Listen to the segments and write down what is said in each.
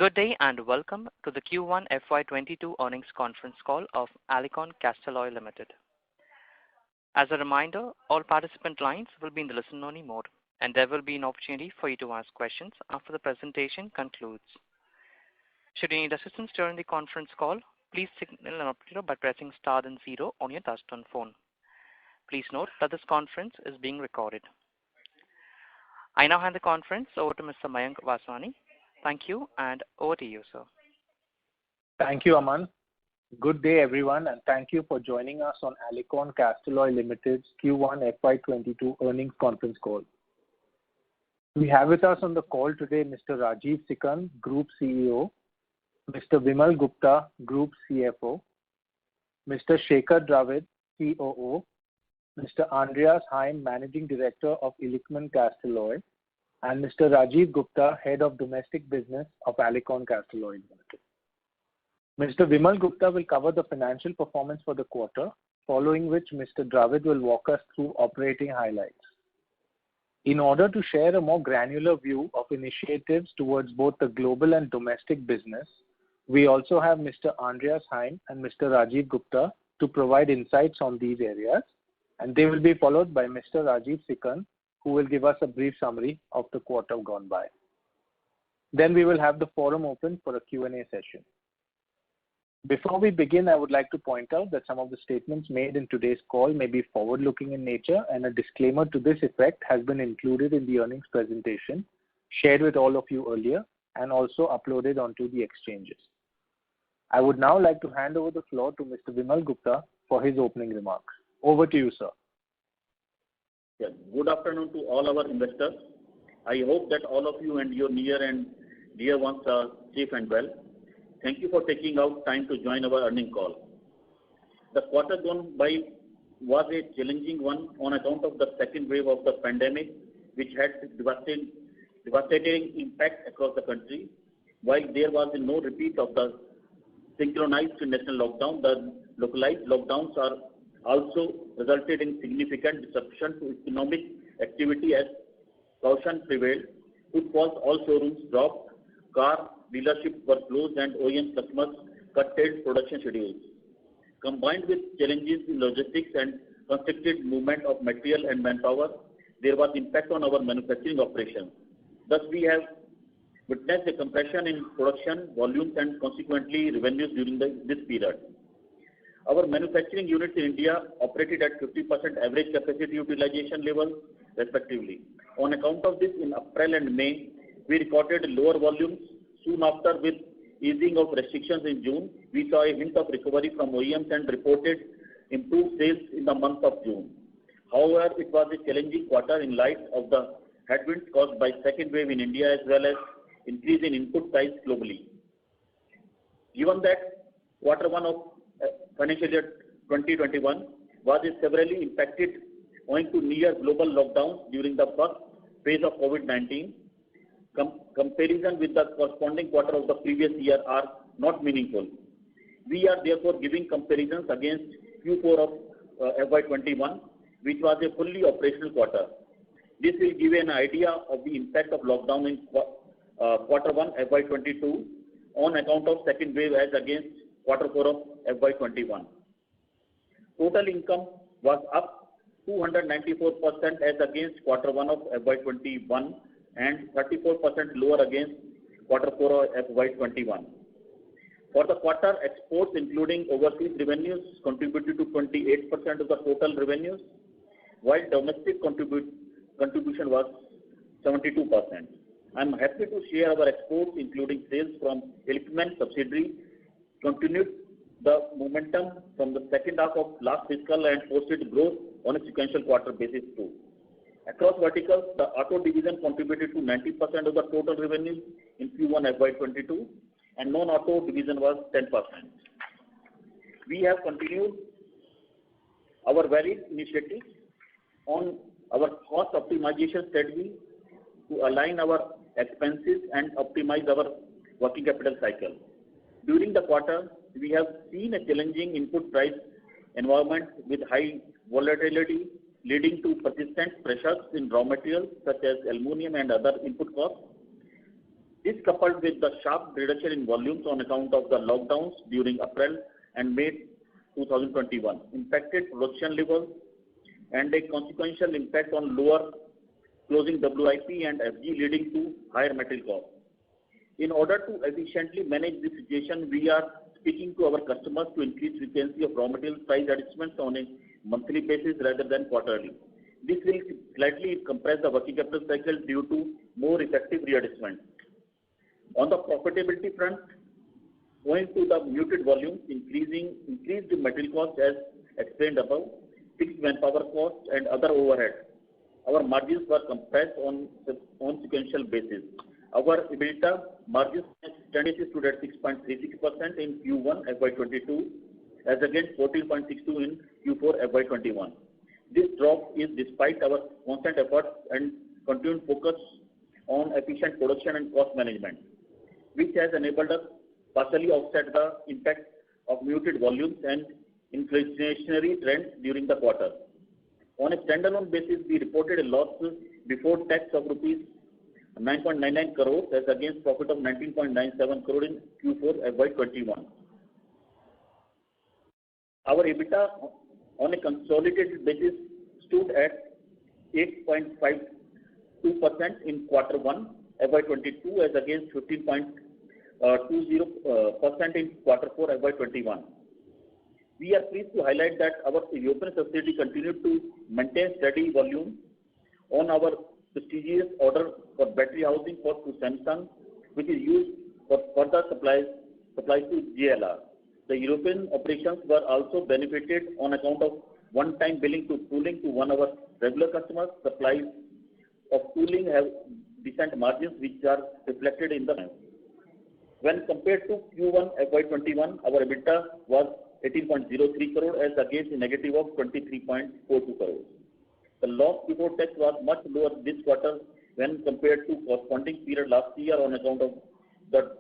Good day and welcome to the Q1 FY22 earnings conference call of Alicon Castalloy Limited. As a reminder, all participant lines will be in the listen-only mode, and there will be an opportunity for you to ask questions after the presentation concludes. Should you need assistance during the conference call, please signal an operator by pressing star and 0 on your touch-tone phone. Please note that this conference is being recorded. I now hand the conference over to Mr. Mayank Vaswani. Thank you, and over to you, sir. Thank you, Aman. Good day, everyone, and thank you for joining us on Alicon Castalloy Limited's Q1 FY22 earnings conference call. We have with us on the call today Mr. Rajeev Sikand, Group CEO, Mr. Vimal Gupta, Group CFO, Mr. Shekhar Dravid, COO, Mr. Andreas Heim, Managing Director of Illichmann Castalloy, and Mr. Rajiv Gupta, Head of Domestic Business of Alicon Castalloy Limited. Mr. Vimal Gupta will cover the financial performance for the quarter, following which Mr. Dravid will walk us through operating highlights. In order to share a more granular view of initiatives towards both the global and domestic business, we also have Mr. Andreas Heim and Mr. Rajiv Gupta to provide insights on these areas, and they will be followed by Mr. Rajeev Sikand, who will give us a brief summary of the quarter gone by. Then we will have the forum open for a Q&A session. Before we begin, I would like to point out that some of the statements made in today's call may be forward-looking in nature, and a disclaimer to this effect has been included in the earnings presentation shared with all of you earlier and also uploaded onto the exchanges. I would now like to hand over the floor to Mr. Vimal Gupta for his opening remarks. Over to you, sir. Yes. Good afternoon to all our investors. I hope that all of you and your near and dear ones are safe and well. Thank you for taking out time to join our earnings call. The quarter gone by was a challenging one on account of the second wave of the pandemic, which had devastating impact across the country. While there was no repeat of the synchronized national lockdown, the localized lockdowns are also resulted in significant disruption to economic activity as caution prevailed. Footfalls, all showrooms dropped, car dealerships were closed, and OEM customers curtailed production schedules. Combined with challenges in logistics and constricted movement of material and manpower, there was impact on our manufacturing operations. Thus, we have witnessed a compression in production volumes and consequently revenues during this period. Our manufacturing units in India operated at 50% average capacity utilization level, respectively. On account of this, in April and May, we recorded lower volumes. Soon after, with easing of restrictions in June, we saw a hint of recovery from OEMs and reported improved sales in the month of June. However, it was a challenging quarter in light of the headwinds caused by second wave in India as well as increase in input price globally. Given that quarter one of financial year 2021 was severely impacted owing to near global lockdowns during the first phase of COVID-19. Comparison with the corresponding quarter of the previous year are not meaningful. We are therefore giving comparisons against Q4 of FY21, which was a fully operational quarter. This will give an idea of the impact of lockdown in quarter 1 FY22 on account of second wave as against quarter 4 of FY21. Total income was up 294% as against quarter 1 of FY21 and 34% lower against quarter 4 of FY21. For the quarter, exports including overseas revenues contributed to 28% of the total revenues, while domestic contribution was 72%. I am happy to share our exports including sales from Illichmann subsidiary continued the momentum from the second half of last fiscal and posted growth on a sequential quarter basis too. Across verticals, the auto division contributed to 90% of the total revenues in Q1 FY22 and non-auto division was 10%. We have continued our varied initiatives on our cost optimization strategy to align our expenses and optimize our working capital cycle. During the quarter, we have seen a challenging input price environment with high volatility leading to persistent. persistent pressures in raw materials such as aluminum and other input costs. This, coupled with the sharp reduction in volumes on account of the lockdowns during April and May 2021, impacted production levels and a consequential impact on lower closing WIP and FG, leading to higher material costs. In order to efficiently manage this situation, we are speaking to our customers to increase frequency of raw material price adjustments on a monthly basis rather than quarterly. This will slightly compress the working capital cycle due to more effective readjustment. On the profitability front, owing to the muted volumes, increased material costs as explained above, fixed manpower costs and other overheads, our margins were compressed on sequential basis. Our EBITDA margins stood at 6.36% in Q1 FY22 as against 14.62% in Q4 FY21. This drop is despite our constant efforts and continued focus on efficient production and cost management, which has enabled us partially offset the impact of muted volumes and inflationary trends during the quarter. On a standalone basis, we reported a loss before tax of rupees 9.99 crores as against profit of 19.97 crore in Q4 FY21. Our EBITDA on a consolidated basis stood at 8.52% in quarter 1 FY22 as against 15.20% in quarter 4 FY21. We are pleased to highlight that our European subsidiary continued to maintain steady volume on our prestigious order for battery housing to Samsung, which is used for further supplies to JLR. The European operations were also benefited on account of one-time billing to tooling to one of our regular customers. Supplies of tooling have decent margins which are reflected in the bank. When compared to Q1 FY21, our EBITDA was 18.03 crore as against a negative of 23.42 crores. The loss before tax was much lower this quarter when compared to corresponding period last year on account of the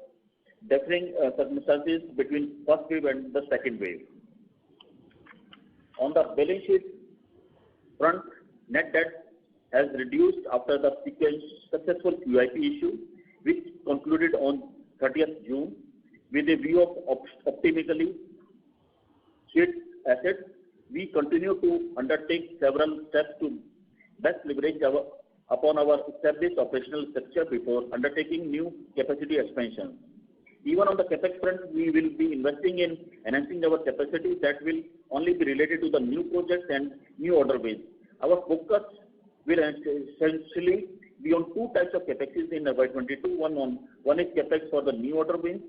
differing circumstances between first wave and the second wave. On the balance sheet front, net debt has reduced after the successful QIP issue, which concluded on 30th June, with a view of optimally its assets. We continue to undertake several steps to best leverage upon our established operational structure before undertaking new capacity expansion. Even on the capex front, we will be investing in enhancing our capacity that will only be related to the new projects and new order wins. Our focus will essentially be on two types of capexes in FY22. One is capex for the new order wins,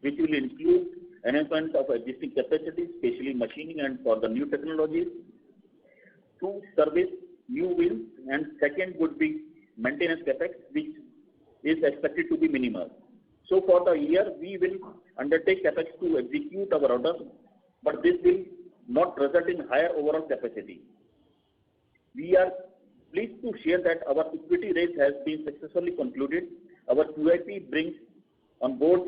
which will include enhancement of existing capacity, especially machining and for the new technologies, to service new wins, and second would be maintenance capex, which is expected to be minimal. So for the year, we will undertake capex to execute our orders, but this will not result in higher overall capacity. We are pleased to share that our equity raise has been successfully concluded. Our QIP brings on board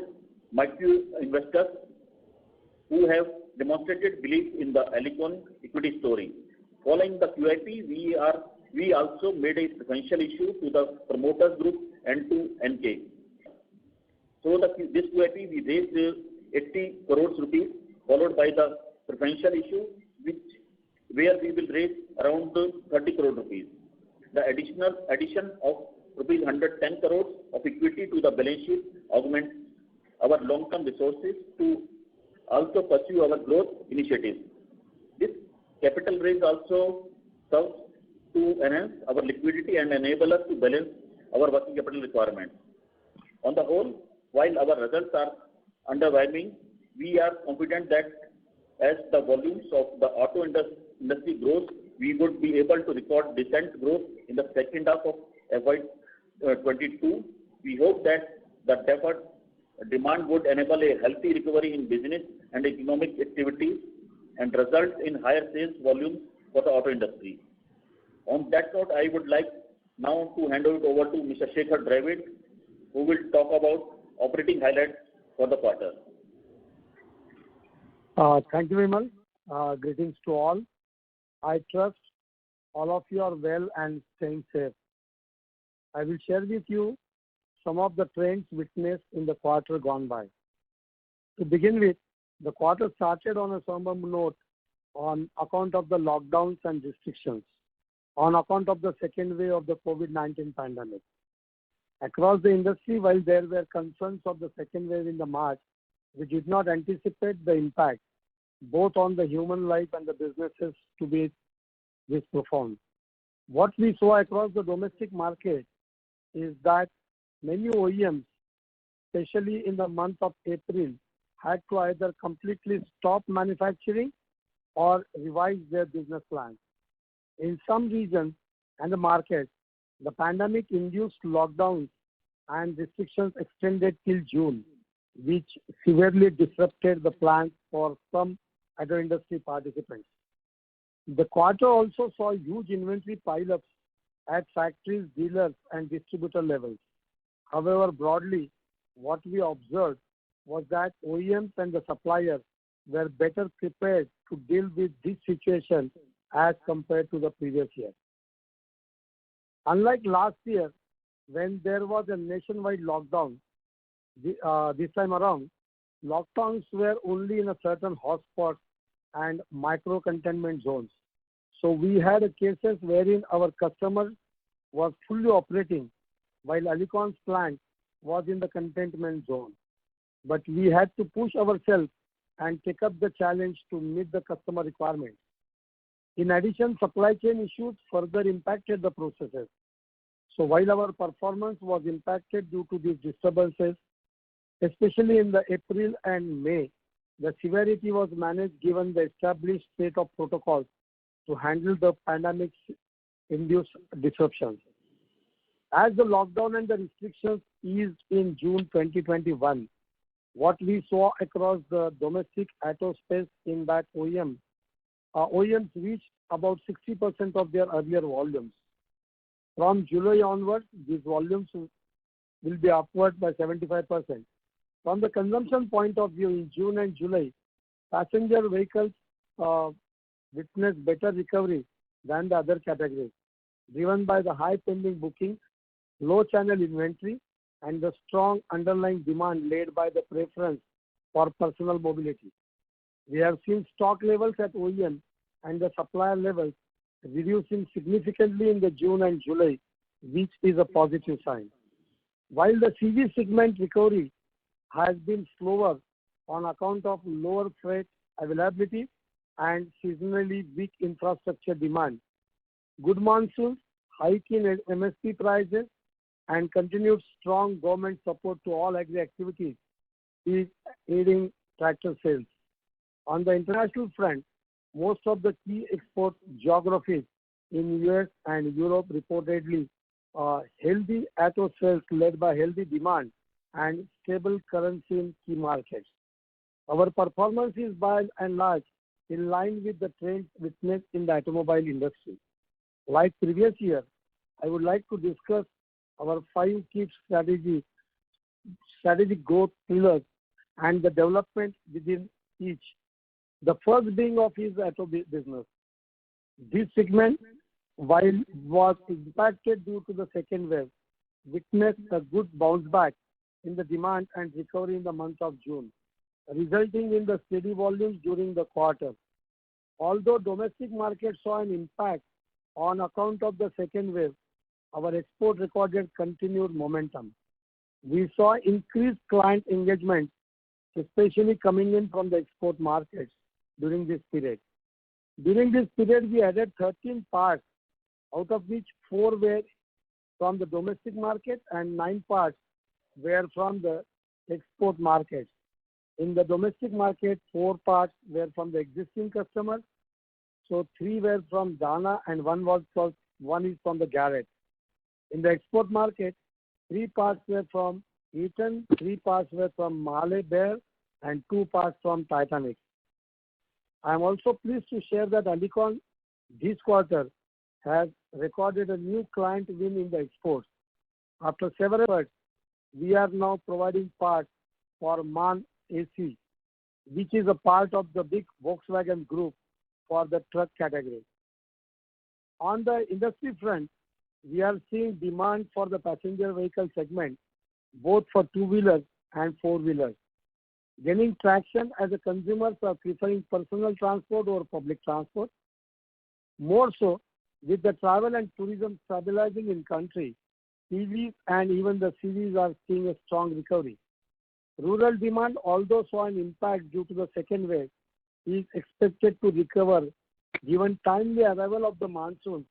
micro investors who have demonstrated belief in the Alicon equity story. Following the QIP, we also made a preferential issue to the promoters group and to NK. So this QIP we raised 80 crores rupees, followed by the preferential issue, where we will raise around 30 crore rupees. The addition of rupees 110 crores of equity to the balance sheet augments our long-term resources to also pursue our growth initiatives. This capital raise also serves to enhance our liquidity and enable us to balance our working capital requirements. On the whole, while our results are underwhelming, we are confident that as the volumes of the auto industry grows, we would be able to record decent growth in the second half of FY22. We hope that the deferred demand would enable a healthy recovery in business and economic activities and result in higher sales volumes for the auto industry. On that note, I would like now to hand it over to Mr. Shekhar Dravid, who will talk about operating highlights for the quarter. Thank you, Vimal. Greetings to all. I trust all of you are well and staying safe. I will share with you some of the trends witnessed in the quarter gone by. To begin with, the quarter started on a somber note on account of the lockdowns and restrictions, on account of the second wave of the COVID-19 pandemic. Across the industry, while there were concerns of the second wave in the March, we did not anticipate the impact both on the human life and the businesses to be this profound. What we saw across the domestic market is that many OEMs, especially in the month of April, had to either completely stop manufacturing or revise their business plans. In some regions and the markets, the pandemic-induced lockdowns and restrictions extended till June, which severely disrupted the plans for some other industry participants. The quarter also saw huge inventory pileups at factories, dealers, and distributor levels. However, broadly, what we observed was that OEMs and the suppliers were better prepared to deal with this situation as compared to the previous year. Unlike last year, when there was a nationwide lockdown, this time around, lockdowns were only in a certain hotspots and micro-containment zones. So we had cases wherein our customer was fully operating while Alicon's plant was in the containment zone. But we had to push ourselves and take up the challenge to meet the customer requirements. In addition, supply chain issues further impacted the processes. So while our performance was impacted due to these disturbances, especially in the April and May, the severity was managed given the established state of protocols to handle the pandemic-induced disruptions. As the lockdown and the restrictions eased in June 2021, what we saw across the domestic auto space in that OEMs reached about 60% of their earlier volumes. From July onwards, these volumes will be upward by 75%. From the consumption point of view, in June and July, passenger vehicles witnessed better recovery than the other categories, driven by the high pending bookings, low channel inventory, and the strong underlying demand led by the preference for personal mobility. We have seen stock levels at OEM and the supplier levels reducing significantly in the June and July, which is a positive sign. While the CV segment recovery has been slower on account of lower freight availability and seasonally weak infrastructure demand, good monsoons, hike in MSP prices, and continued strong government support to all agri activities is aiding tractor sales. On the international front, most of the key export geographies in US and Europe reportedly healthy auto sales led by healthy demand and stable currency in key markets. Our performance is by and large in line with the trends witnessed in the automobile industry. Like previous year, I would like to discuss our 5 key strategic growth pillars and the development within each. The first being of his auto business. This segment, while was impacted due to the second wave, witnessed a good bounce back in the demand and recovery in the month of June, resulting in the steady volumes during the quarter. Although domestic market saw an impact on account of the second wave, our export recorded continued momentum. We saw increased client engagement, especially coming in from the export markets during this period. During this period, we added 13 parts, out of which 4 were from the domestic market and 9 parts were from the export markets. In the domestic market, 4 parts were from the existing customers, so 3 were from Dana and 1 is from the Garrett. In the export market, 3 parts were from Eaton, 3 parts were from Mahle Behr, and 2 parts from Titanic. I am also pleased to share that Alicon this quarter has recorded a new client win in the exports. After several efforts, we are now providing parts for MAN AC, which is a part of the big Volkswagen group for the truck category. On the industry front, we are seeing demand for the passenger vehicle segment both for two-wheelers and four-wheelers, gaining traction as the consumers are preferring personal transport over public transport. More so, with the travel and tourism stabilizing in country, PVs and even the CVs are seeing a strong recovery. Rural demand, although saw an impact due to the second wave, is expected to recover given timely arrival of the monsoon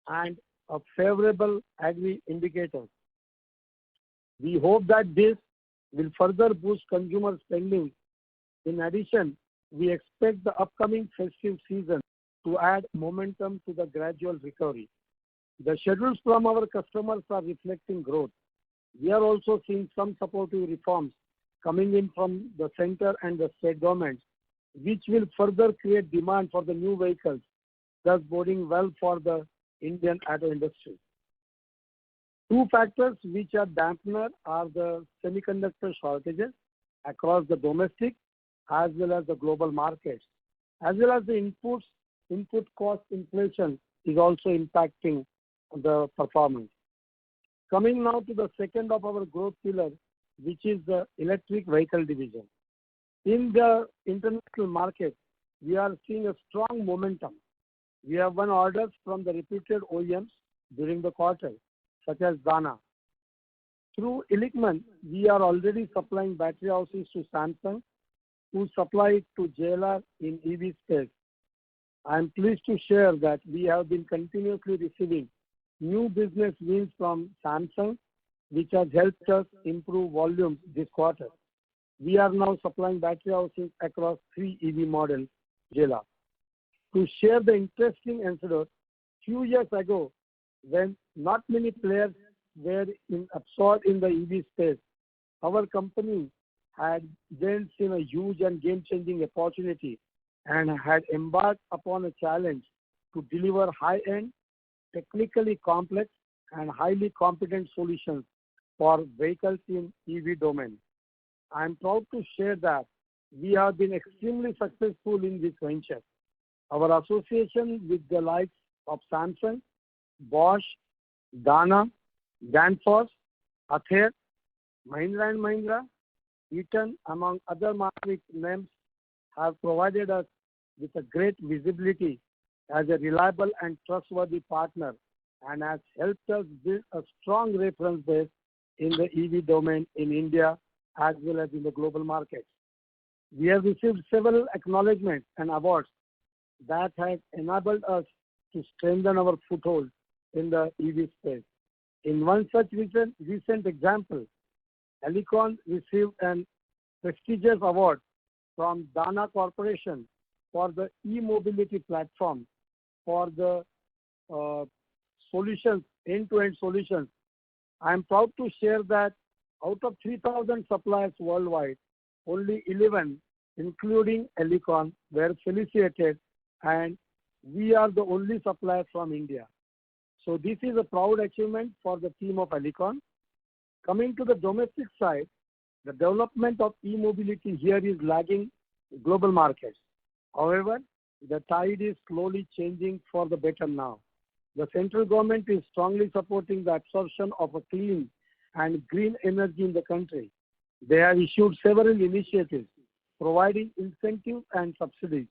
and a favorable agri indicators. We hope that this will further boost consumer spending. In addition, we expect the upcoming festive season to add momentum to the gradual recovery. The schedules from our customers are reflecting growth. We are also seeing some supportive reforms coming in from the center and the state governments, which will further create demand for the new vehicles, thus boding well for the Indian auto industry. Two factors which are dampener are the semiconductor shortages across the domestic as well as the global markets, as well as the input cost inflation is also impacting the performance. Coming now to the second of our growth pillar, which is the electric vehicle division. In the international market, we are seeing a strong momentum. We have won orders from the reputed OEMs during the quarter, such as Dana. Through Illichmann, we are already supplying battery houses to Samsung, who supply it to JLR in EV space. I am pleased to share that we have been continuously receiving new business wins from Samsung, which has helped us improve volumes this quarter. We are now supplying battery housings across 3 EV models, JLR. To share the interesting incident, few years ago, when not many players were absorbed in the EV space, our company had then seen a huge and game-changing opportunity and had embarked upon a challenge to deliver high-end, technically complex, and highly competent solutions for vehicles in EV domain. I am proud to share that we have been extremely successful in this venture. Our association with the likes of Samsung, Bosch, Dana, Danfoss, Ather, Mahindra & Mahindra, Eaton, among other market names, have provided us with a great visibility as a reliable and trustworthy partner and has helped us build a strong reference base in the EV domain in India as well as in the global markets. We have received several acknowledgements and awards that have enabled us to strengthen our foothold in the EV space. In one such recent example, Alicon received an prestigious award from Dana Corporation for the e-mobility platform for the solutions, end-to-end solutions. I am proud to share that out of 3,000 suppliers worldwide, only 11, including Alicon, were felicitated, and we are the only supplier from India. So this is a proud achievement for the team of Alicon. Coming to the domestic side, the development of e-mobility here is lagging global markets. However, the tide is slowly changing for the better now. The central government is strongly supporting the absorption of a clean and green energy in the country. They have issued several initiatives providing incentives and subsidies,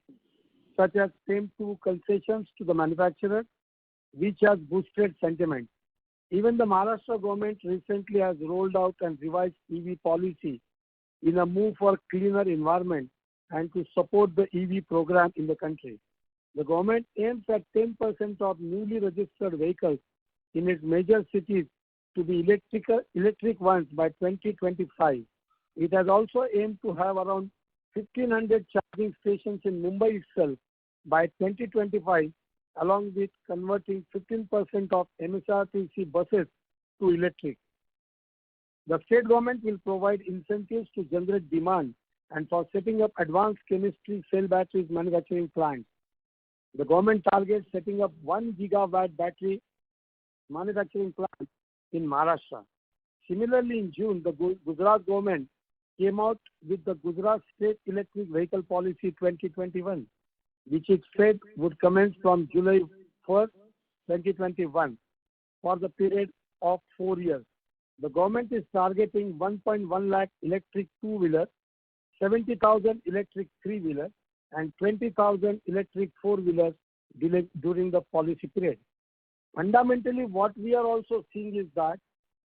such as FAME-II concessions to the manufacturers, which has boosted sentiment. Even the Maharashtra government recently has rolled out and revised EV policy in a move for cleaner environment and to support the EV program in the country. The government aims at 10% of newly registered vehicles in its major cities to be electric ones by 2025. It has also aimed to have around 1,500 charging stations in Mumbai itself by 2025, along with converting 15% of MSRTC buses to electric. The state government will provide incentives to generate demand and for setting up advanced chemistry cell batteries manufacturing plants. The government targets setting up 1 gigawatt battery manufacturing plant in Maharashtra. Similarly, in June, the Gujarat government came out with the Gujarat State Electric Vehicle Policy 2021, which it said would commence from July 1st, 2021 for the period of 4 years. the government is targeting 1.1 lakh electric two-wheelers, 70,000 electric three-wheelers, and 20,000 electric four-wheelers during the policy period. Fundamentally, what we are also seeing is that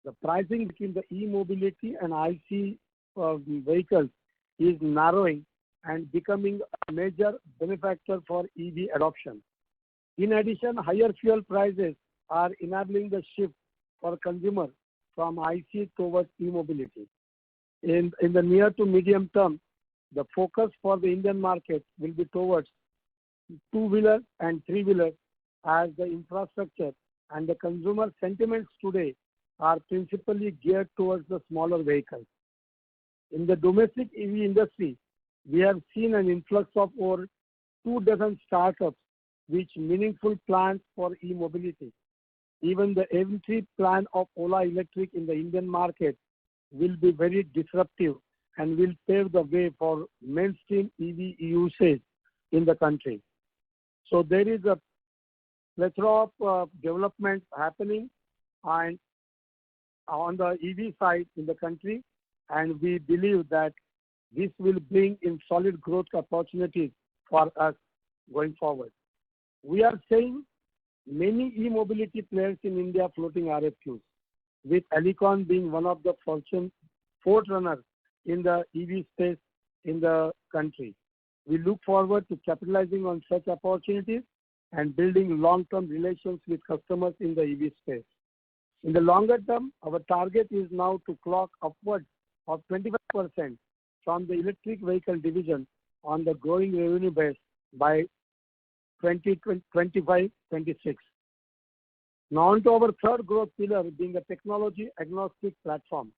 the pricing between the e-mobility and IC vehicles is narrowing and becoming a major benefactor for EV adoption. In addition, higher fuel prices are enabling the shift for consumers from IC towards e-mobility. In the near to medium term, the focus for the Indian market will be towards two-wheelers and three-wheelers, as the infrastructure and the consumer sentiments today are principally geared towards the smaller vehicles. In the domestic EV industry, we have seen an influx of over 24 startups with meaningful plans for e-mobility. Even the entry plan of Ola Electric in the Indian market will be very disruptive and will pave the way for mainstream EV usage in the country. So there is a plethora of developments happening and on the EV side in the country, and we believe that this will bring in solid growth opportunities for us going forward. We are seeing many e-mobility players in India floating RFQs, with Alicon being one of the forerunners in the EV space in the country. We look forward to capitalizing on such opportunities and building long-term relations with customers in the EV space. In the longer term, our target is now to clock upwards of 25% from the electric vehicle division on the growing revenue base by 2025-26. Now on to our third growth pillar, being a technology agnostic platform,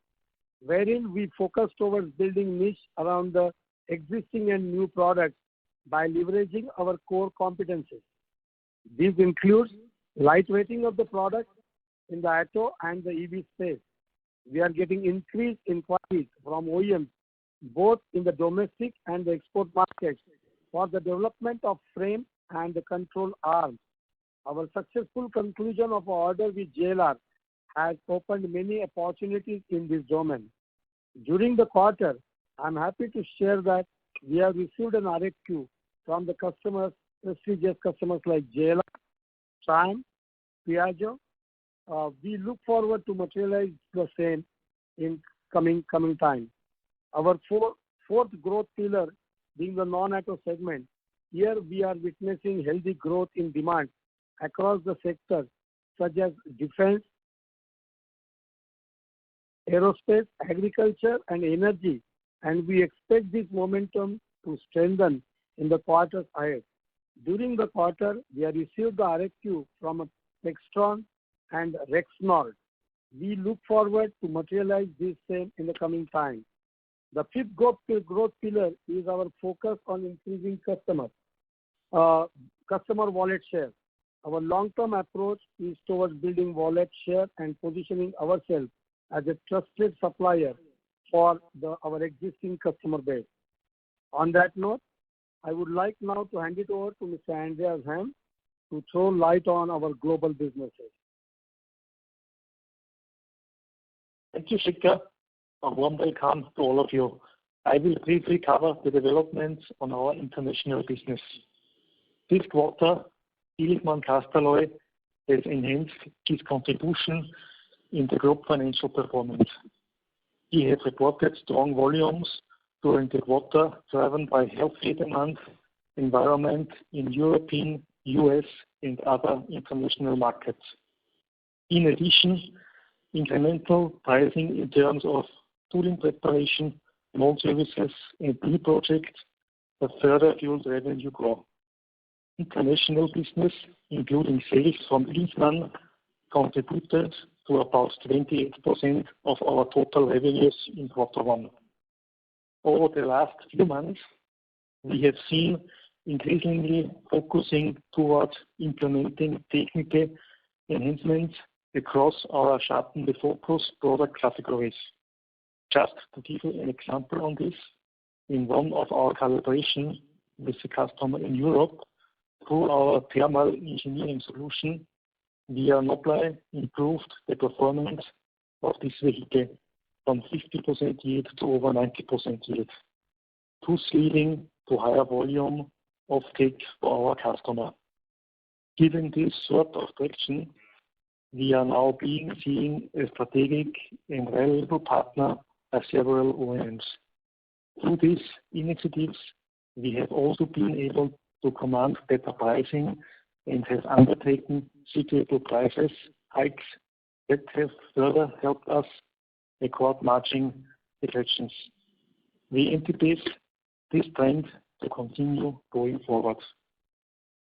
wherein we focus towards building niche around the existing and new products by leveraging our core competencies. These include lightweighting of the product in the auto and the EV space. We are getting increased inquiries from OEMs, both in the domestic and the export markets, for the development of frame and the control arms. Our successful conclusion of our order with JLR has opened many opportunities in this domain. During the quarter, I'm happy to share that we have received an RFQ from the customers, prestigious customers like JLR, Triumph, Piaggio. We look forward to materialize the same in coming time. Our fourth growth pillar, being the non-auto segment, here we are witnessing healthy growth in demand across the sectors such as defense, aerospace, agriculture, and energy, and we expect this momentum to strengthen in the quarters ahead. During the quarter, we have received the RFQ from Textron and Rexnord. We look forward to materialize this same in the coming time. The fifth growth pillar is our focus on increasing customer wallet share. Our long-term approach is towards building wallet share and positioning ourselves as a trusted supplier for our existing customer base. On that note, I would like now to hand it over to Mr. Andreas Heim to throw light on our global businesses. Thank you, Shikhar. A warm welcome to all of you. I will briefly cover the developments on our international business. This quarter, Illichmann Castalloy has enhanced its contribution in the group financial performance. We have reported strong volumes during the quarter, driven by healthy demand environment in European, US, and other international markets. In addition, incremental pricing in terms of tooling preparation, mold services, and new projects have further fueled revenue growth. International business, including sales from Illichmann, contributed to about 28% of our total revenues in quarter one. Over the last few months, we have seen increasingly focusing towards implementing technical enhancements across our Sharpen the Focus product categories. Just to give you an example on this, in one of our collaboration with the customer in Europe, through our thermal engineering solution, we are not only improved the performance of this vehicle from 50% yield to over 90% yield, thus leading to higher volume of take for our customer. Given this sort of traction, we are now being seen as strategic and reliable partner by several OEMs. Through these initiatives, we have also been able to command better pricing and have undertaken cyclical prices hikes that have further helped us record margin reductions. We anticipate this trend to continue going forward.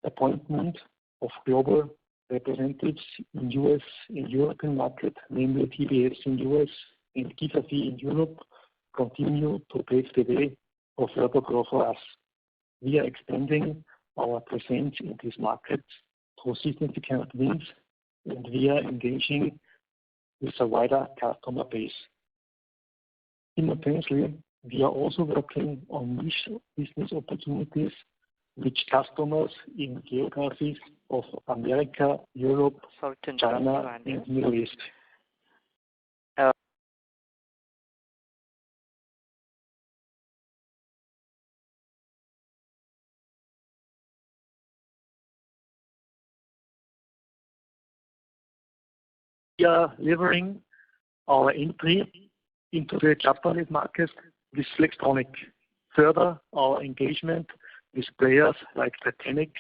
Appointment of global representatives in US and European market, namely TBS in US and Gigafi in Europe, continue to pave the way for further growth for us. We are expanding our presence in these markets through significant wins, and we are engaging with a wider customer base. Simultaneously, we are also working on niche business opportunities which customers in geographies of America, Europe, China, and Middle East. We are leveraging our entry into the Japanese market with Flextronic. Further, our engagement with players like Titanic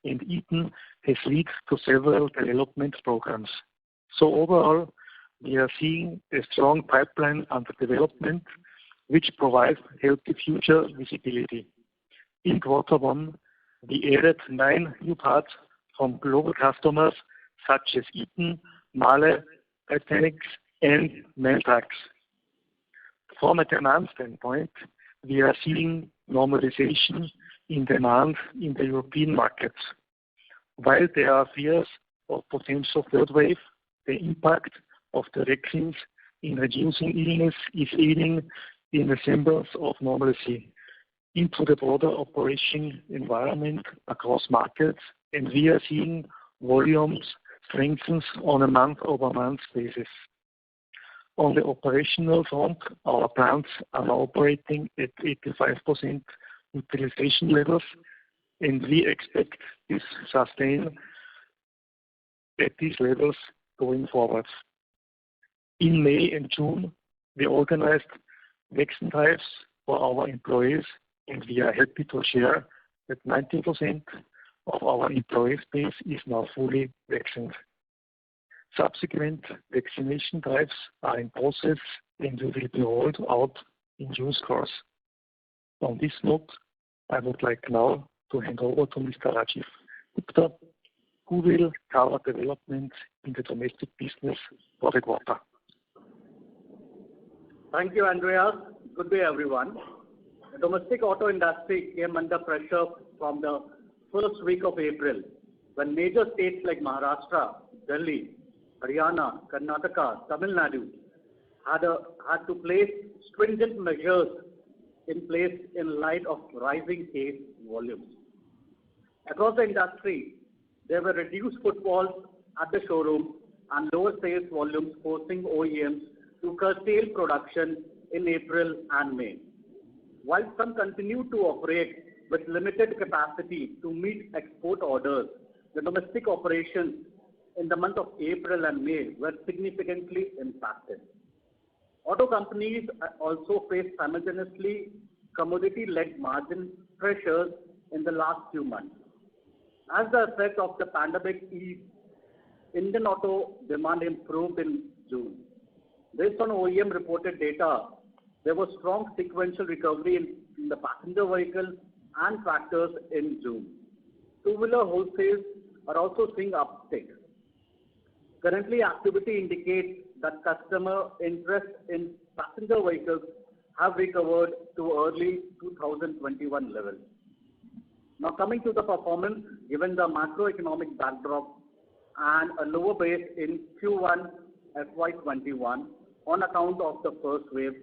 and Eaton has led to several development programs. So overall, we are seeing a strong pipeline under development, which provides healthy future visibility. In Q1, we added 9 new parts from global customers such as Eaton, Mahle, Titanic, and MAN Trucks. From a demand standpoint, we are seeing normalization in demand in the European markets. While there are fears of potential third wave, the impact of the vaccines in reducing illness is aiding in the semblance of normalcy into the broader operation environment across markets, and we are seeing volumes strengthen on a month-over-month basis. On the operational front, our plants are now operating at 85% utilization levels, and we expect this to sustain at these levels going forward. In May and June, we organized vaccine drives for our employees, and we are happy to share that 90% of our employee base is now fully vaccinated. Subsequent vaccination drives are in process and will be rolled out in due course. On this note, I would like now to hand over to Mr. Rajiv Gupta, who will cover developments in the domestic business for the quarter. Thank you, Andreas. Good day, everyone. The domestic auto industry came under pressure from the first week of April, when major states like Maharashtra, Delhi, Haryana, Karnataka, Tamil Nadu had to place stringent measures in place in light of rising case volumes. Across the industry, there were reduced footfalls at the showroom and lower sales volumes, forcing OEMs to curtail production in April and May. While some continued to operate with limited capacity to meet export orders, the domestic operations in the month of April and May were significantly impacted. Auto companies also faced simultaneously commodity-led margin pressures in the last few months. As the effect of the pandemic eased, Indian auto demand improved in June. Based on OEM reported data, there was strong sequential recovery in the passenger vehicles and tractors in June. Two-wheeler wholesales are also seeing uptick. Currently, activity indicates that customer interest in passenger vehicles have recovered to early 2021 levels. Now coming to the performance, given the macroeconomic backdrop and a lower base in Q1 FY21 on account of the first wave,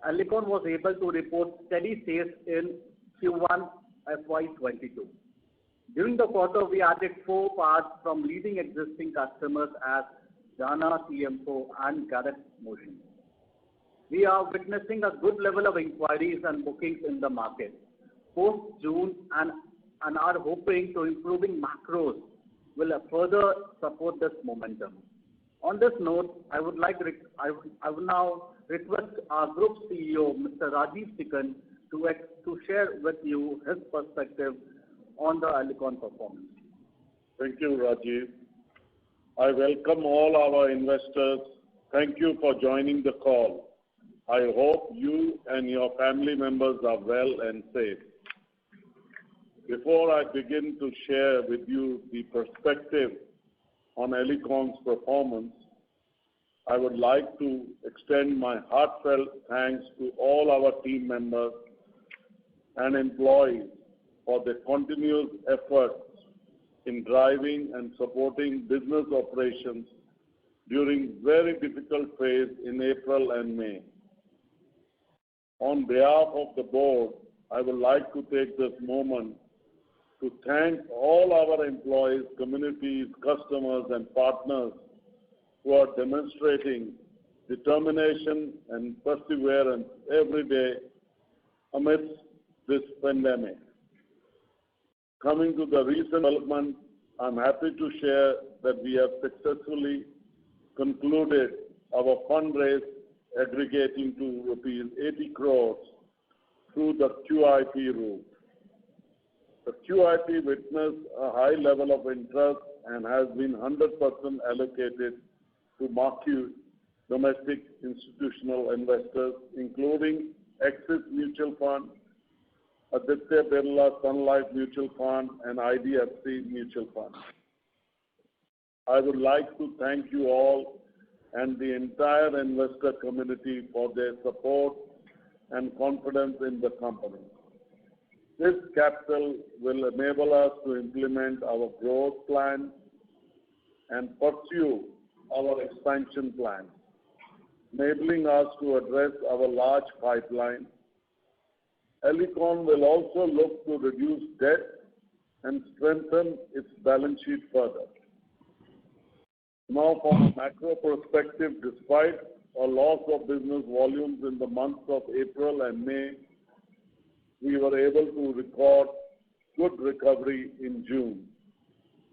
Alicon was able to report steady sales in Q1 FY22. During the quarter, we added 4 parts from leading existing customers as Jana, CMO, and Gareth Motion. We are witnessing a good level of inquiries and bookings in the market post-June and are hoping to improving macros will further support this momentum. On this note, I would now request our Group CEO, Mr. Rajeev Sikand, to share with you his perspective on the Alicon performance. Thank you, Rajiv. I welcome all our investors. Thank you for joining the call. I hope you and your family members are well and safe. Before I begin to share with you the perspective on Alicon's performance, I would like to extend my heartfelt thanks to all our team members and employees for their continuous efforts in driving and supporting business operations during very difficult phase in April and May. On behalf of the board, I would like to take this moment to thank all our employees, communities, customers, and partners who are demonstrating determination and perseverance every day amidst this pandemic. Coming to the recent development, I'm happy to share that we have successfully concluded our fundraise aggregating to rupees 80 crores through the QIP route. The QIP witnessed a high level of interest and has been 100% allocated to marquee domestic institutional investors, including Axis Mutual Fund, Aditya Birla Sun Life Mutual Fund, and IDFC Mutual Fund. I would like to thank you all and the entire investor community for their support and confidence in the company. This capital will enable us to implement our growth plan and pursue our expansion plan, enabling us to address our large pipeline. Alicon will also look to reduce debt and strengthen its balance sheet further. Now, from a macro perspective, despite a loss of business volumes in the months of April and May, we were able to record good recovery in June.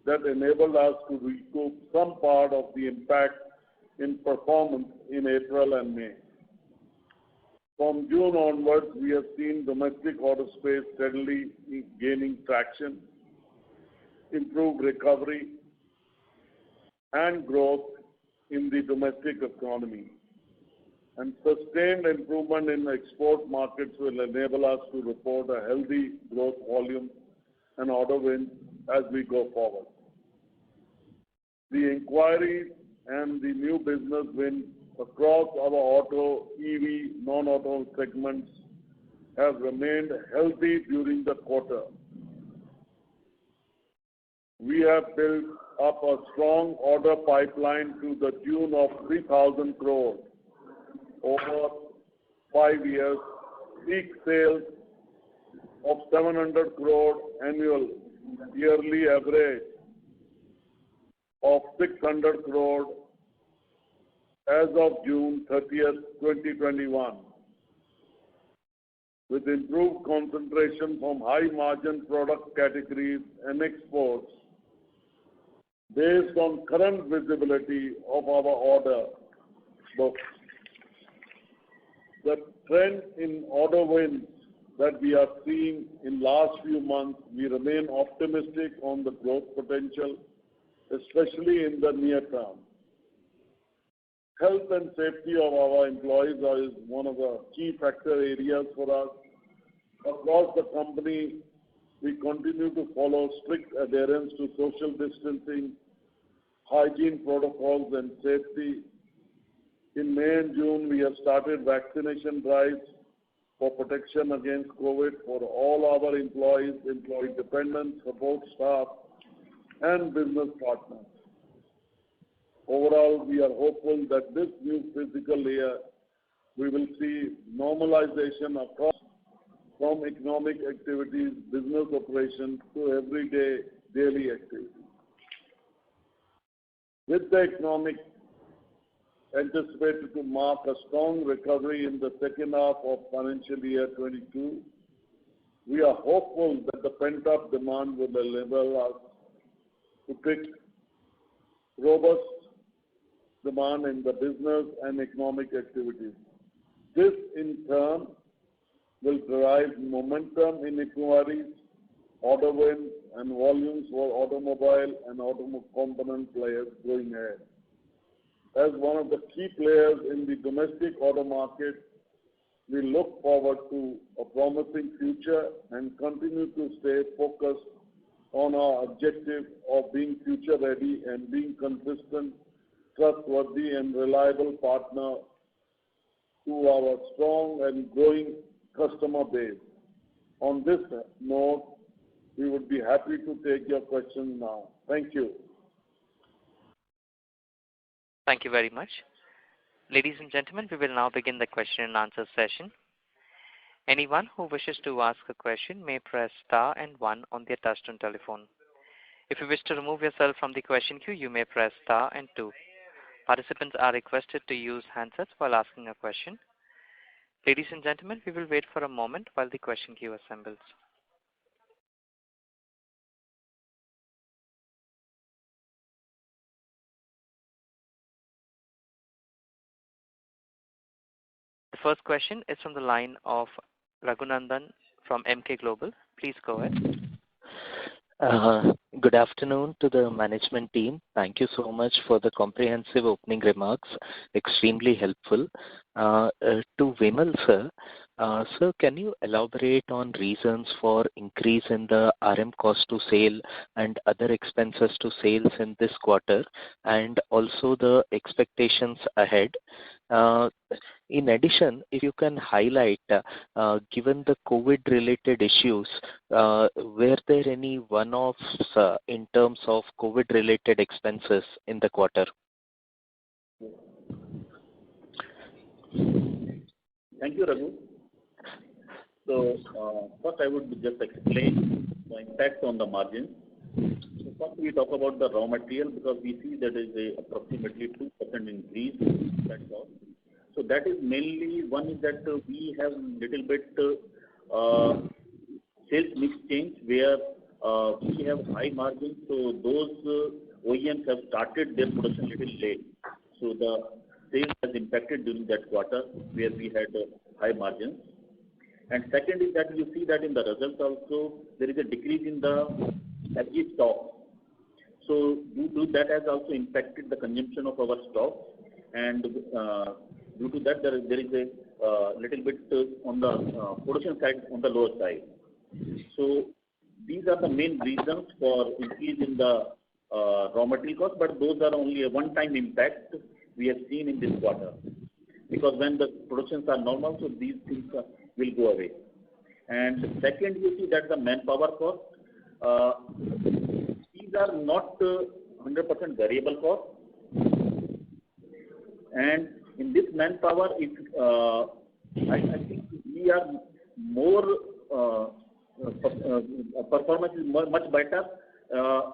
That enabled us to recoup some part of the impact in performance in April and May. From June onwards, we have seen domestic auto space steadily gaining traction, improved recovery, and growth in the domestic economy. And sustained improvement in export markets will enable us to report a healthy growth volume and order wins as we go forward. The inquiries and the new business wins across our auto, EV, non-auto segments have remained healthy during the quarter. We have built up a strong order pipeline to the tune of 3,000 crores over 5 years, peak sales of 700 crore annual yearly average of 600 crore as of June 30th, 2021, with improved concentration from high-margin product categories and exports. Based on current visibility of our order book, the trend in order wins that we are seeing in last few months, we remain optimistic on the growth potential, especially in the near term. Health and safety of our employees is one of the key factor areas for us. Across the company, we continue to follow strict adherence to social distancing, hygiene protocols, and safety. In May and June, we have started vaccination drives for protection against COVID for all our employees, employee dependents, support staff, and business partners. Overall, we are hopeful that this new fiscal year, we will see normalization across from economic activities, business operations to everyday daily activities. With the economic anticipated to mark a strong recovery in the second half of financial year 22. We are hopeful that the pent-up demand will enable us to pick robust demand in the business and economic activities. This, in turn, will drive momentum in inquiries, order wins, and volumes for automobile and automobile component players going ahead. As one of the key players in the domestic auto market, we look forward to a promising future and continue to stay focused on our objective of being future ready and being consistent, trustworthy, and reliable partner to our strong and growing customer base. On this note, we would be happy to take your questions now. Thank you. Thank you very much. Ladies and gentlemen, we will now begin the question and answer session. Anyone who wishes to ask a question may press star and one on their touchtone telephone. If you wish to remove yourself from the question queue, you may press star and two. Participants are requested to use handsets while asking a question. Ladies and gentlemen, we will wait for a moment while the question queue assembles. The first question is from the line of Raghunandan from Emkay Global. Please go ahead. Good afternoon to the management team. Thank you so much for the comprehensive opening remarks. Extremely helpful. To Vimal sir, sir, can you elaborate on reasons for increase in the RM cost to sale and other expenses to sales in this quarter, and also the expectations ahead? In addition, if you can highlight, given the COVID-related issues, were there any one-offs in terms of COVID-related expenses in the quarter? Thank you, Raghu. So, first I would just explain the impact on the margin. So first we talk about the raw material, because we see that is a approximately 2% increase. That's all. So that is mainly, one is that we have little bit sales mix change where we have high margins. So those OEMs have started their production little late. So the sales has impacted during that quarter where we had high margins. And second is that you see that in the results also there is a decrease in the FG stock. So due to that has also impacted the consumption of our stock, and due to that there is a little bit on the production side on the lower side. So these are the main reasons for increase in the raw material cost, but those are only a one-time impact we have seen in this quarter. Because when the productions are normal, so these things will go away. And second, you see that the manpower cost, these are not 100% variable cost. And in this manpower, I think we are more performance is much better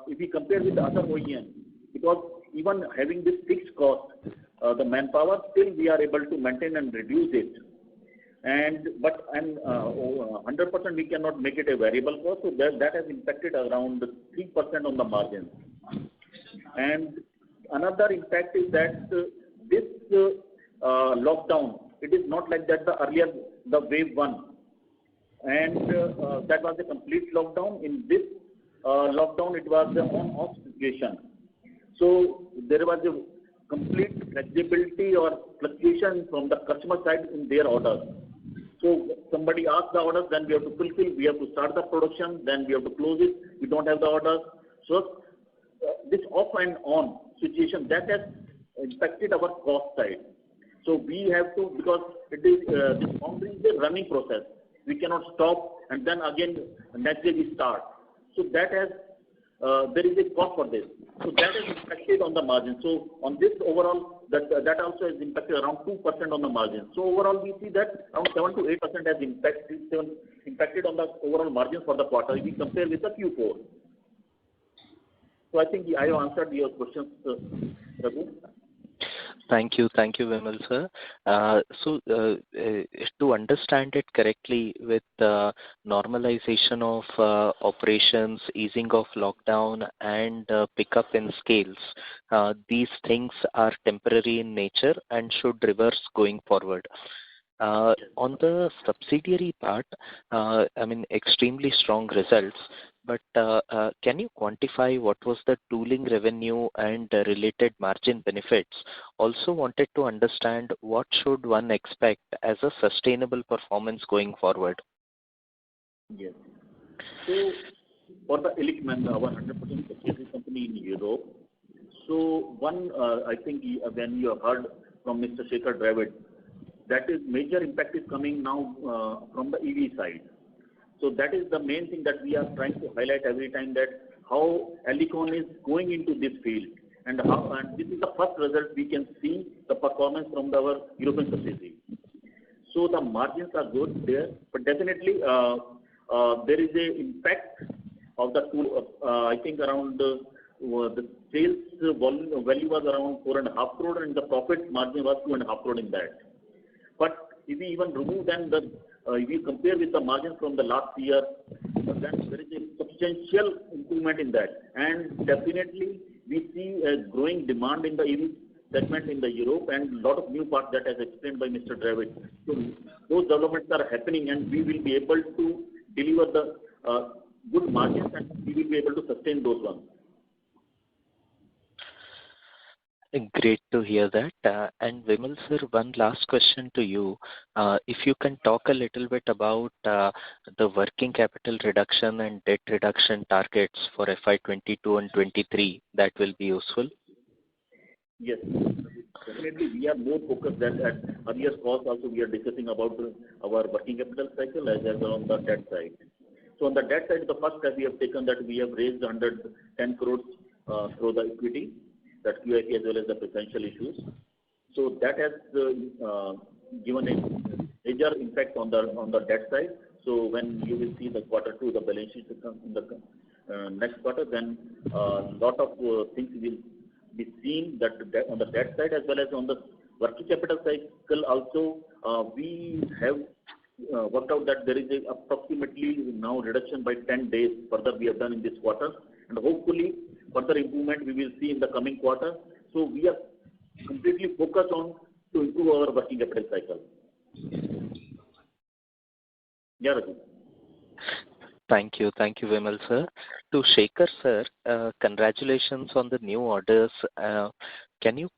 if we compare with the other OEM, because even having this fixed cost, the manpower, still we are able to maintain and reduce it. And 100% we cannot make it a variable cost, so that has impacted around 3% on the margin. And another impact is that this lockdown, it is not like that the earlier, the wave 1, and that was a complete lockdown. In this lockdown, it was the on-off situation. So there was a complete flexibility or fluctuation from the customer side in their orders. So somebody asks the orders, then we have to fulfill, we have to start the production, then we have to close it, we don't have the orders. So this off and on situation, that has impacted our cost side. So we have to, because it is this foundry is a running process. We cannot stop and then again next day we start. So that has there is a cost for this. So that has impacted on the margin. So on this overall, that also has impacted around 2% on the margin. So overall we see that around 7 to 8% has impacted on the overall margin for the quarter if we compare with the Q4. So I think I have answered your questions, Raghu. Thank you, Vimal sir. To understand it correctly, with normalization of operations, easing of lockdown, and pickup in scales, these things are temporary in nature and should reverse going forward. On the subsidiary part, extremely strong results, but can you quantify what was the tooling revenue and related margin benefits? Also wanted to understand what should one expect as a sustainable performance going forward. Yes. So for the Illichmann, our 100% subsidiary company in Europe, so one, I think when you have heard from Mr. Shekhar Dravid, that is major impact is coming now from the EV side. So that is the main thing that we are trying to highlight every time, that how Alicon is going into this field, and this is the first result we can see the performance from our European subsidiary. So the margins are good there, but definitely there is a impact of the tool. I think around the sales value was around 4.5 crore, and the profit margin was 2.5 crore in that. But if we even remove then if you compare with the margin from the last year, then there is a substantial improvement in that. And definitely we see a growing demand in the EV segment in the Europe, and a lot of new parts that as explained by Mr. Dravid. So those developments are happening, and we will be able to deliver the good margins, and we will be able to sustain those ones. Great to hear that. And Vimal sir, one last question to you. If you can talk a little bit about the working capital reduction and debt reduction targets for FY22 and 23, that will be useful. Yes, definitely we are more focused than at earlier calls. Also, we are discussing about our working capital cycle as well on the debt side. So on the debt side, the first step we have taken, that we have raised 110 crores through the equity, that QIP as well as the preferential issues. So that has given a major impact on the debt side. So when you will see the Q2, the balance sheet in the next quarter, then a lot of things will be seen that on the debt side as well as on the working capital cycle also. We have worked out that there is approximately now reduction by 10 days further we have done in this quarter, and hopefully further improvement we will see in the coming quarter. So we are completely focused on to improve our working capital cycle. Yeah, Raju. Thank you, Vimal sir. To Shekhar sir, congratulations on the new orders. Can you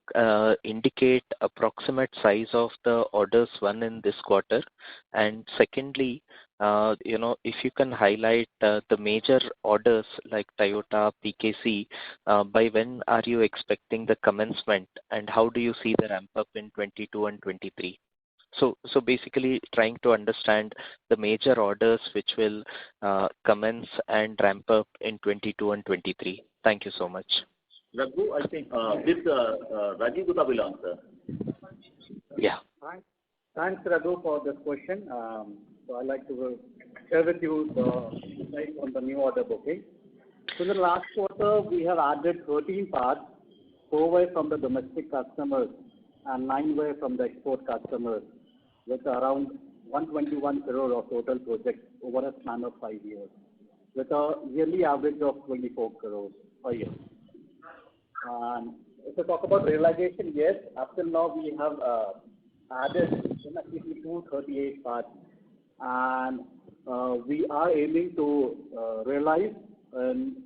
indicate approximate size of the orders won in this quarter? And secondly, if you can highlight the major orders like Toyota, PKC, by when are you expecting the commencement, and how do you see the ramp up in 22 and 23? So basically trying to understand the major orders which will commence and ramp up in 22 and 23. Thank you so much. Raghu, I think this Rajiv Gupta will answer. Yeah. Thanks, Raghu, for this question. So I'd like to share with you the insight on the new order booking. So in the last quarter, we have added 13 parts, 4 were from the domestic customers and 9 were from the export customers, with around 121 crore of total projects over a span of 5 years, with a yearly average of 24 crores per year. And if we talk about realization, yes, up till now we have added 238 parts, and we are aiming to realize in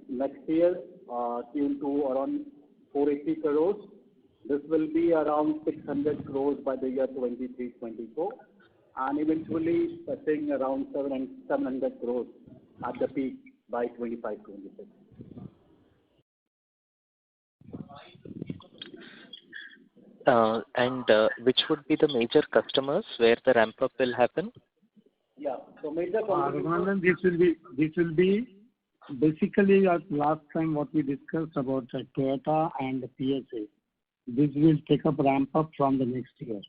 next year Q2 around 480 crores. This will be around 600 crores by the year 23-24, and eventually touching around 700 crores at the peak by 25-26. And which would be the major customers where the ramp up will happen? Yeah, so major this will be basically at last time what we discussed about Toyota and PSA. This will take up ramp up from the next year.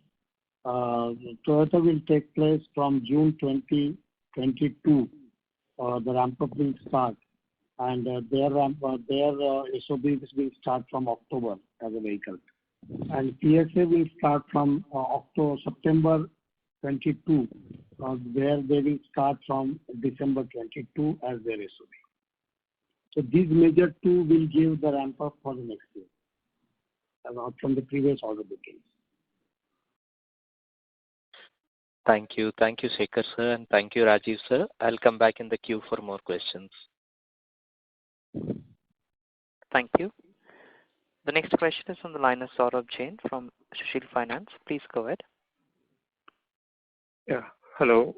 Toyota will take place from June 2022. The ramp up will start, and their SOBs will start from October as a vehicle. and PSA will start from September 22, where they will start from December 22 as their SOP. So these major two will give the ramp up for the next year from the previous order bookings. Thank you. Thank you, Shekhar sir, and thank you, Rajiv sir. I'll come back in the queue for more questions. Thank you. The next question is on the line of Saurabh Jain from Sushil Finance. Please go ahead. Yeah. Hello.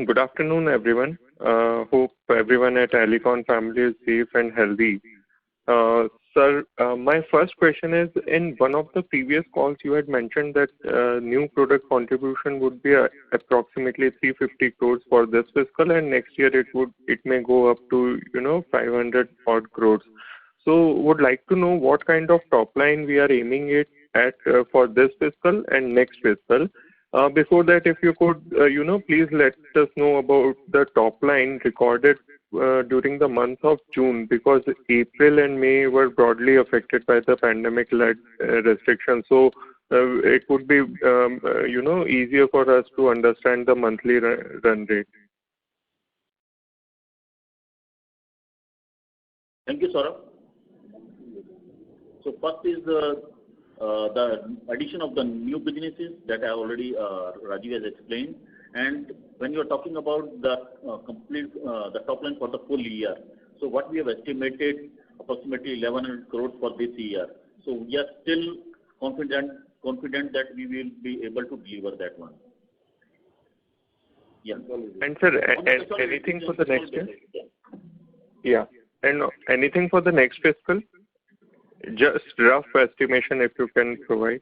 Good afternoon, everyone. Hope everyone at Alicon family is safe and healthy. Sir, my first question is, in one of the previous calls, you had mentioned that new product contribution would be approximately 350 crores for this fiscal, and next year it may go up to 500 odd crores. So, would like to know what kind of top line we are aiming it at for this fiscal and next fiscal. Before that, if you could, please let us know about the top line recorded during the month of June, because April and May were broadly affected by the pandemic-led restrictions. So it would be, easier for us to understand the monthly run rate. Thank you, Saurabh. So first is the addition of the new businesses that I already Rajiv has explained. And when you are talking about the the top line for the full year, so what we have estimated approximately 1,100 crores for this year. So we are still confident that we will be able to deliver that one. Yeah. And sir, anything for the next year? Yeah. And anything for the next fiscal? Just rough estimation if you can provide.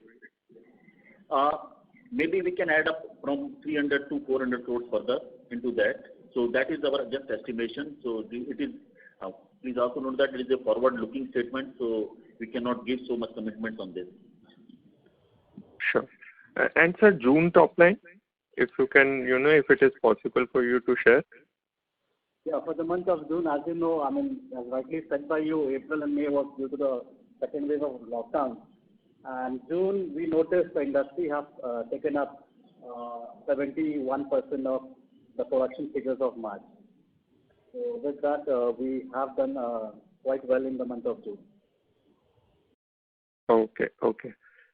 Maybe we can add up from 300 to 400 crores further into that. So that is our just estimation. So it is. Please also note that it is a forward-looking statement, so we cannot give so much commitments on this. Sure. And sir, June top line, if you can, if it is possible for you to share. Yeah, for the month of June, as you know, as rightly said by you, April and May was due to the second wave of lockdown. And June, we noticed the industry have taken up 71% of the production figures of March. So with that, we have done quite well in the month of June. Okay.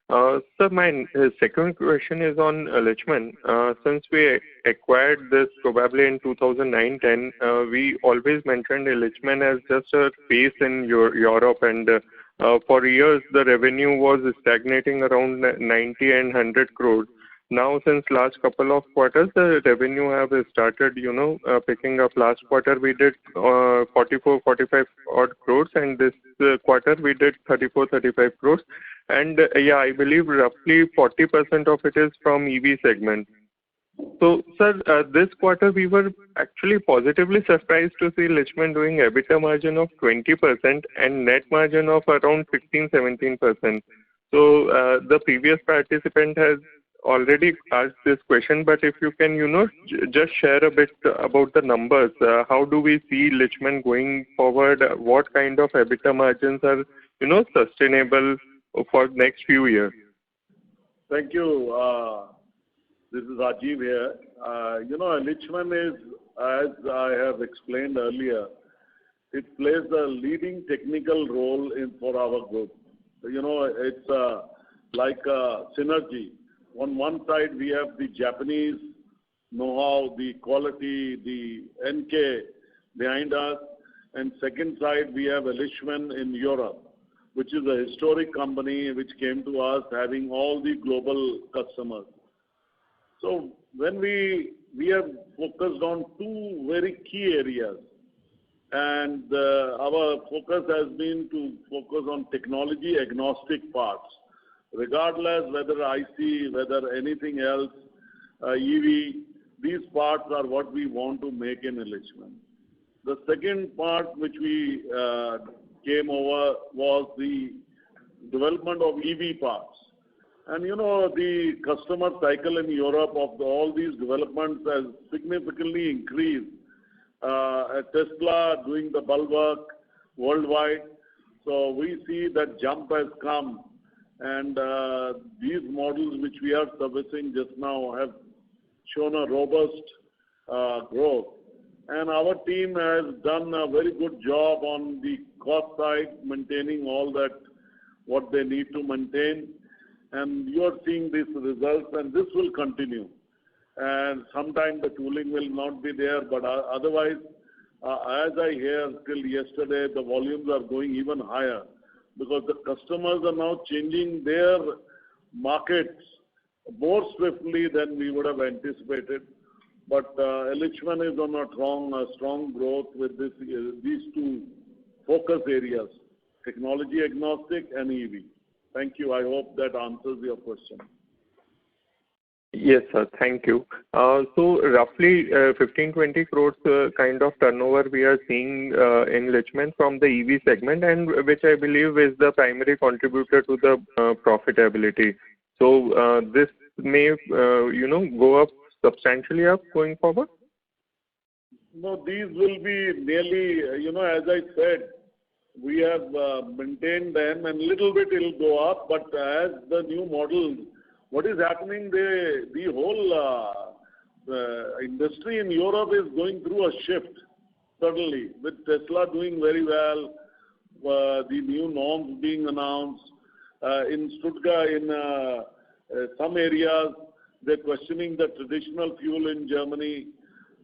Sir, my second question is on Illichmann. Since we acquired this probably in 2009-10, we always mentioned Illichmann as just a face in Europe, and for years the revenue was stagnating around 90 and 100 crores. Now, since last couple of quarters, the revenue have started, picking up. Last quarter we did 44, 45 odd crores, and this quarter we did 34, 35 crores. And I believe roughly 40% of it is from EV segment. So, sir, this quarter we were actually positively surprised to see Illichmann doing EBITDA margin of 20% and net margin of around 16-17%. So, the previous participant has already asked this question, but if you can, just share a bit about the numbers. How do we see Illichmann going forward? What kind of EBITDA margins are, sustainable for next few years? Thank you. This is Rajiv here. Illichmann is, as I have explained earlier, it plays a leading technical role for our group. It's like a synergy. On one side, we have the Japanese know-how, the quality, the NK behind us, and second side, we have Illichmann in Europe, which is a historic company which came to us having all the global customers. So when we have focused on two very key areas, and our focus has been to focus on technology agnostic parts, regardless whether IC, whether anything else, EV, these parts are what we want to make in Illichmann. The second part which we came over was the development of EV parts. And the customer cycle in Europe of all these developments has significantly increased. Tesla doing the bulwark worldwide. So we see that jump has come and these models which we are servicing just now have shown a robust growth. And our team has done a very good job on the cost side, maintaining all that what they need to maintain. And you are seeing these results, and this will continue. And sometime the tooling will not be there, but otherwise, as I hear till yesterday, the volumes are going even higher because the customers are now changing their markets more swiftly than we would have anticipated. But Illichmann is on a strong growth with these two focus areas, technology agnostic and EV. Thank you. I hope that answers your question. Yes, sir. Thank you. So roughly 15-20 crores kind of turnover we are seeing in Illichmann from the EV segment, and which I believe is the primary contributor to the profitability. So this may, go up substantially up going forward? No, these will be nearly, as I said, we have maintained them and little bit it will go up, but as the new models, what is happening, the whole industry in Europe is going through a shift, suddenly, with Tesla doing very well, the new norms being announced. In Stuttgart, in some areas, they're questioning the traditional fuel in Germany.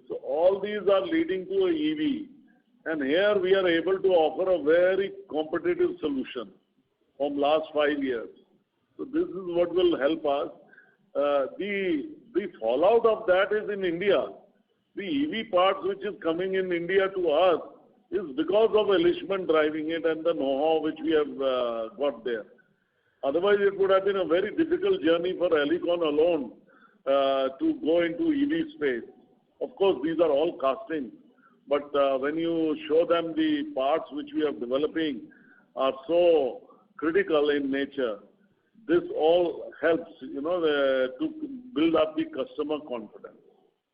So all these are leading to an EV. And here we are able to offer a very competitive solution from last 5 years. So this is what will help us. The fallout of that is in India. The EV parts which is coming in India to us is because of Illichmann driving it and the know-how which we have got there. Otherwise, it would have been a very difficult journey for Alicon alone to go into EV space. Of course, these are all castings, but when you show them the parts which we are developing are so critical in nature, this all helps, to build up the customer confidence,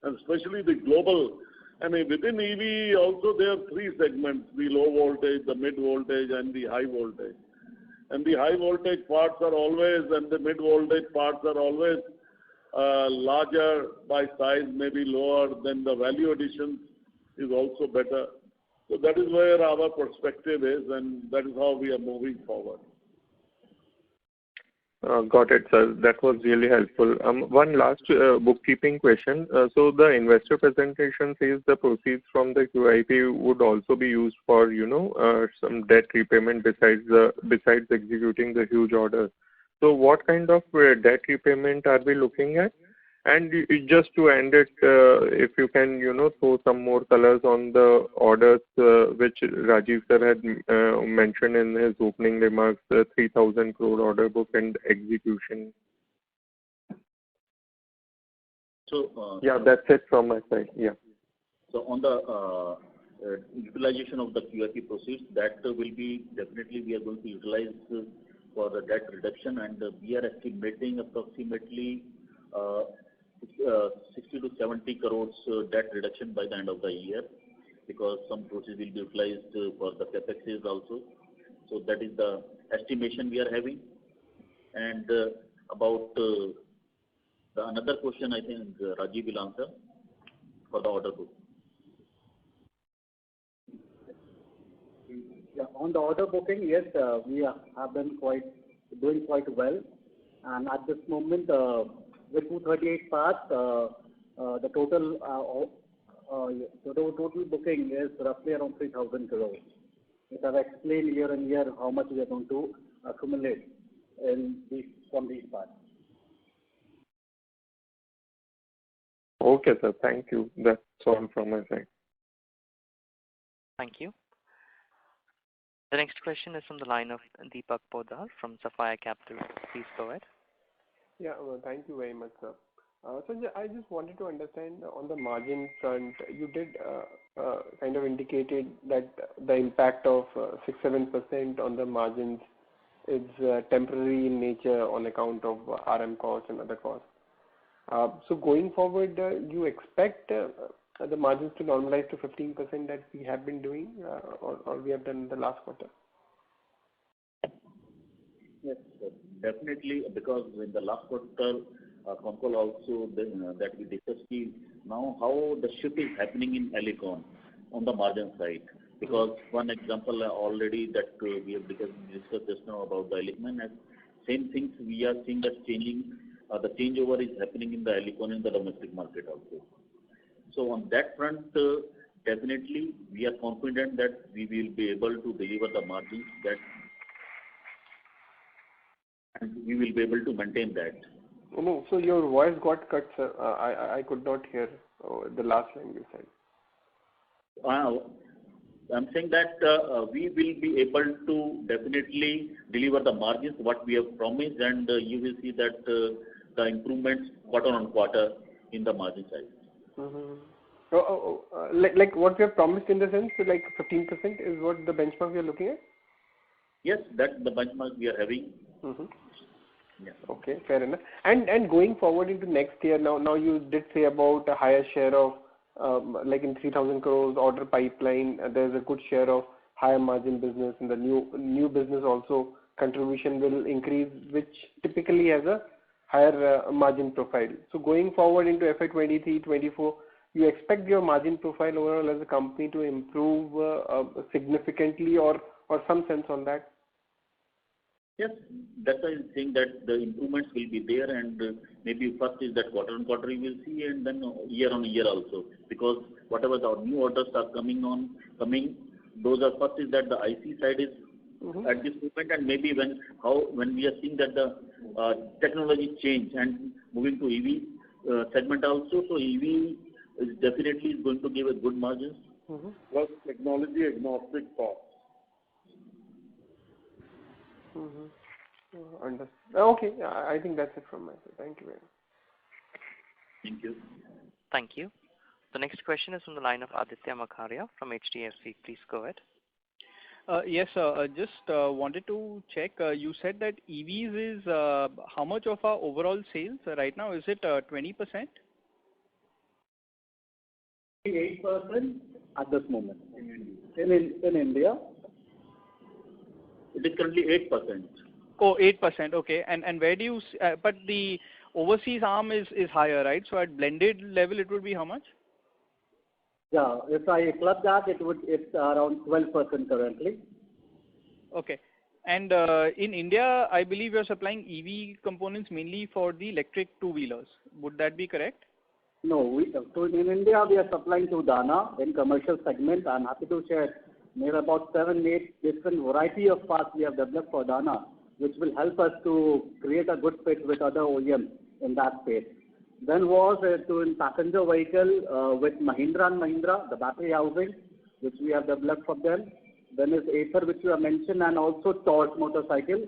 and especially the global. I mean, within EV also there are three segments: the low voltage, the mid voltage, and the high voltage. And the high voltage parts are always, and the mid voltage parts are always larger by size, maybe lower, than the value addition is also better. So that is where our perspective is, and that is how we are moving forward. Got it, sir. That was really helpful. One last bookkeeping question. So the investor presentation says the proceeds from the QIP would also be used for, some debt repayment besides executing the huge order. So what kind of debt repayment are we looking at? And just to end it, if you can, throw some more colors on the orders which Rajiv sir had mentioned in his opening remarks, the 3,000 crore order book and execution. So yeah, that's it from my side. Yeah. So on the utilization of the QIP proceeds, that will be definitely we are going to utilize for the debt reduction, and we are estimating approximately 60 to 70 crores debt reduction by the end of the year, because some proceeds will be utilized for the CapExes also. So that is the estimation we are having. And about the another question, I think Rajiv will answer for the order book. Yeah, on the order booking, yes, we have been doing quite well. And at this moment, with 238 parts, the total booking is roughly around 3,000 crores. Which I've explained year on year how much we are going to accumulate from these parts. Okay, sir. Thank you. That's all from my side. Thank you. The next question is from the line of Deepak Poddar from Sapphire Capital. Please go ahead. Yeah, well, thank you very much, sir. So I just wanted to understand on the margin front, you did kind of indicated that the impact of 6-7% on the margins is temporary in nature on account of RM costs and other costs. So going forward, you expect the margins to normalize to 15% that we have been doing or we have done in the last quarter? Yes, sir. Definitely, because in the last quarter con call also that we discussed now how the shift is happening in Alicon on the margin side. Because one example already that we have discussed just now about the Alicon, and same things we are seeing that changing, the changeover is happening in the Alicon in the domestic market also. So on that front, definitely we are confident that we will be able to deliver the margins that, and we will be able to maintain that. No, so your voice got cut, sir. I could not hear the last line you said. I'm saying that we will be able to definitely deliver the margins what we have promised, and you will see that the improvements quarter on quarter in the margin side. Like what we have promised in the sense, like 15% is what the benchmark we are looking at? Yes, that's the benchmark we are having. Yeah. Okay, fair enough. And going forward into next year, now you did say about a higher share of like in 3,000 crores order pipeline, there's a good share of higher margin business, and the new business also contribution will increase, which typically has a higher margin profile. So going forward into FY23, 24, you expect your margin profile overall as a company to improve significantly, or some sense on that? Yes, that's why I'm saying that the improvements will be there, and maybe first is that quarter on quarter you will see, and then year on year also, because whatever the new orders are coming, those are first is that the IC side is at this moment, and maybe when we are seeing that the technology change and moving to EV segment also, so EV is definitely going to give a good margins. Plus technology agnostic parts. Understood. Okay, I think that's it from my side. Thank you very much. Thank you. Thank you. The next question is from the line of Aditya Makharia from HDFC. Please go ahead. Yes, sir. Just wanted to check. You said that EVs is how much of our overall sales right now? Is it 20%? 8% at this moment in India. It is currently 8%. Oh, 8%. Okay. And where do you? But the overseas arm is higher, right? So at blended level, it would be how much? Yeah, if I club that, it's around 12% currently. Okay. And in India, I believe you're supplying EV components mainly for the electric two-wheelers. Would that be correct? No, so in India we are supplying to Dana in commercial segment. I'm happy to share near about 7-8 different variety of parts we have developed for Dana, which will help us to create a good fit with other OEMs in that space. Then was in passenger vehicle with Mahindra and Mahindra, the battery housing, which we have developed for them. Then is Ather, which you have mentioned, and also Tork motorcycle,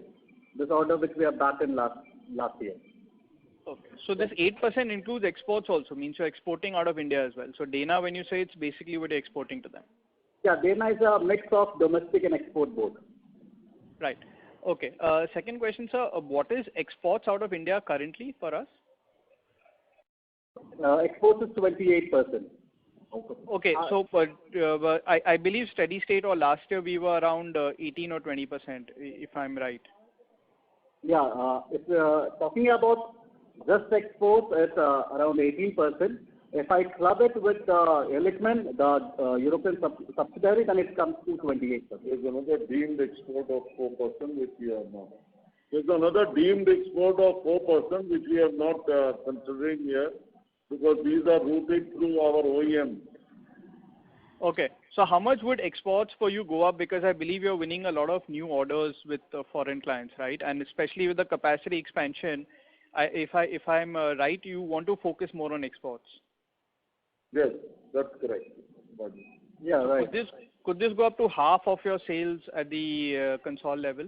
this order which we have backed in last year. Okay. So this 8% includes exports also, means you're exporting out of India as well. So Dana, when you say it's basically what you're exporting to them. Yeah, Dana is a mix of domestic and export both. Right. Okay. Second question, sir. What is exports out of India currently for us? Exports is 28%. Okay. So I believe steady state or last year we were around 18 or 20%, if I'm right. Yeah. If talking about just exports, it's around 18%. If I club it with Illichmann, the European subsidiary, then it comes to 28%. There's another deemed export of 4% which we have not. There's another deemed export of 4% which we have not considering here, because these are routed through our OEM. Okay. So how much would exports for you go up? Because I believe you're winning a lot of new orders with foreign clients, right? And especially with the capacity expansion, if I'm right, you want to focus more on exports. Yes, that's correct. Yeah, right. Could this go up to half of your sales at the console level?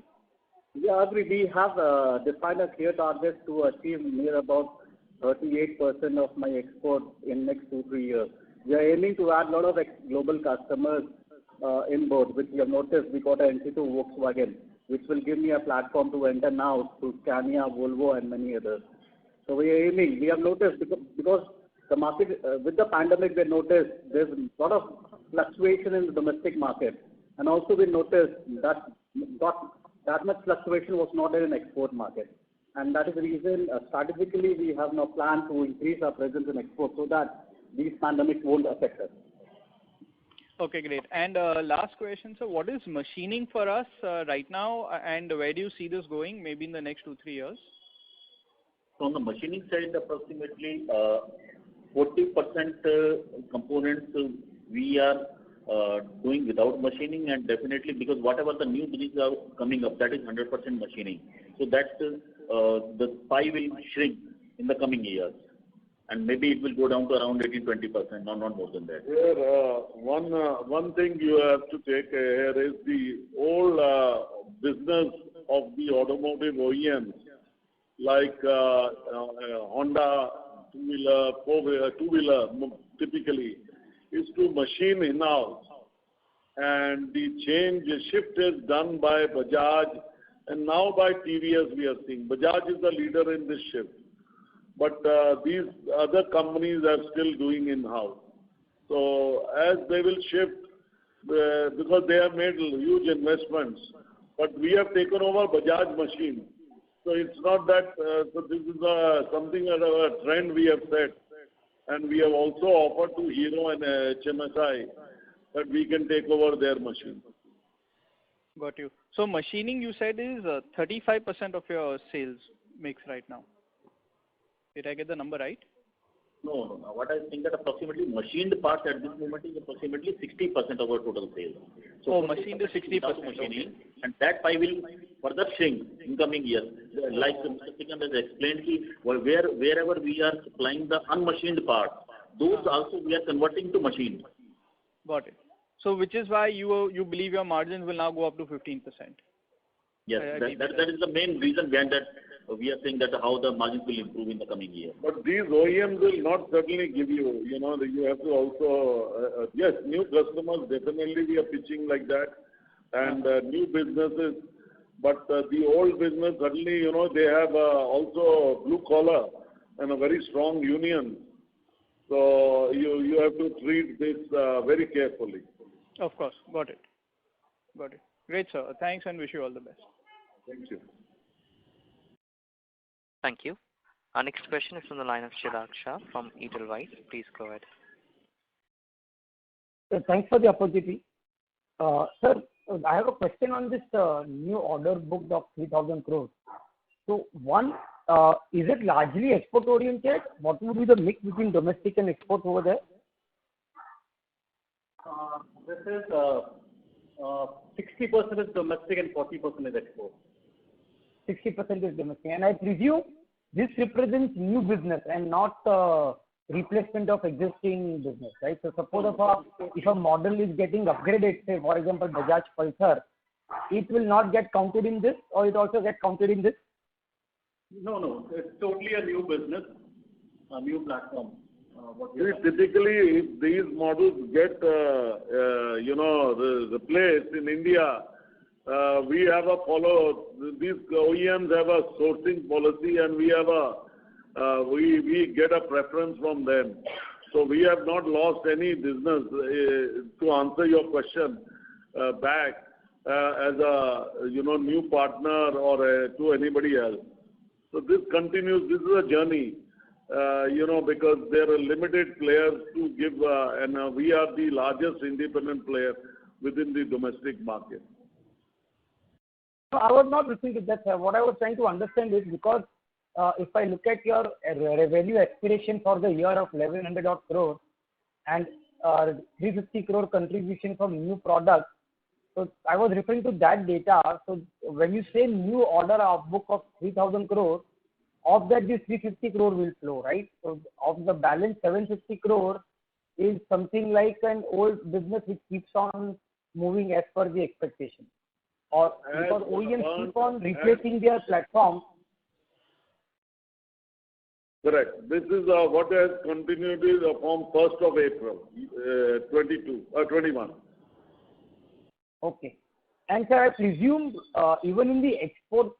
Yeah, we have defined a clear target to achieve near about 38% of my export in next 2-3 years. We are aiming to add a lot of global customers in board, which we have noticed. We got an entry to Volkswagen, which will give me a platform to enter now to Scania, Volvo, and many others. So we are aiming. We have noticed because the market with the pandemic, we noticed there's a lot of fluctuation in the domestic market, and also we noticed that got that much fluctuation was not there in export market. And that is the reason strategically we have now planned to increase our presence in export so that these pandemics won't affect us. Okay, great. And last question, so what is machining for us right now, and where do you see this going maybe in the next 2-3 years? So on the machining side, approximately 40% components we are doing without machining, and definitely because whatever the new business are coming up, that is 100% machining. So that the pie will shrink in the coming years, and maybe it will go down to around 18-20%, not more than that. Here, one thing you have to take here is the old business of the automotive OEMs, like Honda, two-wheeler, typically, is to machine in-house. And the shift is done by Bajaj, and now by TVS we are seeing. Bajaj is the leader in this shift. But these other companies are still doing in-house. So as they will shift, because they have made huge investments, but we have taken over Bajaj machine. So it's not that, so this is something as a trend we have set. And we have also offered to Hero and HMSI that we can take over their machine. Got you. So machining, you said, is 35% of your sales mix right now. Did I get the number right? No. What I think that approximately machined parts at this moment is approximately 60% of our total sales. So machined is 60%. Machining, and that pie will further shrink in coming years. Like Mr. Sikand has explained, wherever we are supplying the unmachined parts, those also we are converting to machined. Got it. So which is why you believe your margins will now go up to 15%. Yes, that is the main reason behind that. We are saying that how the margins will improve in the coming year. But these OEMs will not certainly give you, you have to also, yes, new customers, definitely we are pitching like that, and new businesses, but the old business, suddenly, they have also blue collar and a very strong union. So you have to treat this very carefully. Of course, got it. Great, sir. Thanks and wish you all the best. Thank you. Thank you. Our next question is from the line of Chirag Shah from Edelweiss. Please go ahead. Thanks for the opportunity. Sir, I have a question on this new order book of 3,000 crores. So one, is it largely export oriented? What would be the mix between domestic and export over there? This is 60% is domestic and 40% is export. 60% is domestic. And I presume this represents new business and not replacement of existing business, right? So suppose if a model is getting upgraded, say for example Bajaj Pulsar, it will not get counted in this, or it also get counted in this? No. It's totally a new business, a new platform. Typically, if these models get, replaced in India, we have these OEMs have a sourcing policy, and we get a preference from them. So we have not lost any business, to answer your question, back as a, new partner or to anybody else. So this continues, this is a journey, because there are limited players to give, and we are the largest independent player within the domestic market. So I was not listening to that, sir. What I was trying to understand is because if I look at your revenue aspiration for the year of 1,100 odd crores and 350 crore contribution from new products, so I was referring to that data. So when you say new order of book of 3,000 crores, of that this 350 crore will flow, right? So of the balance 750 crore is something like an old business which keeps on moving as per the expectation. Or because OEMs keep on replacing their platforms. Correct. This is what has continued from 1st of April, 21. Okay. And sir, I presume even in the export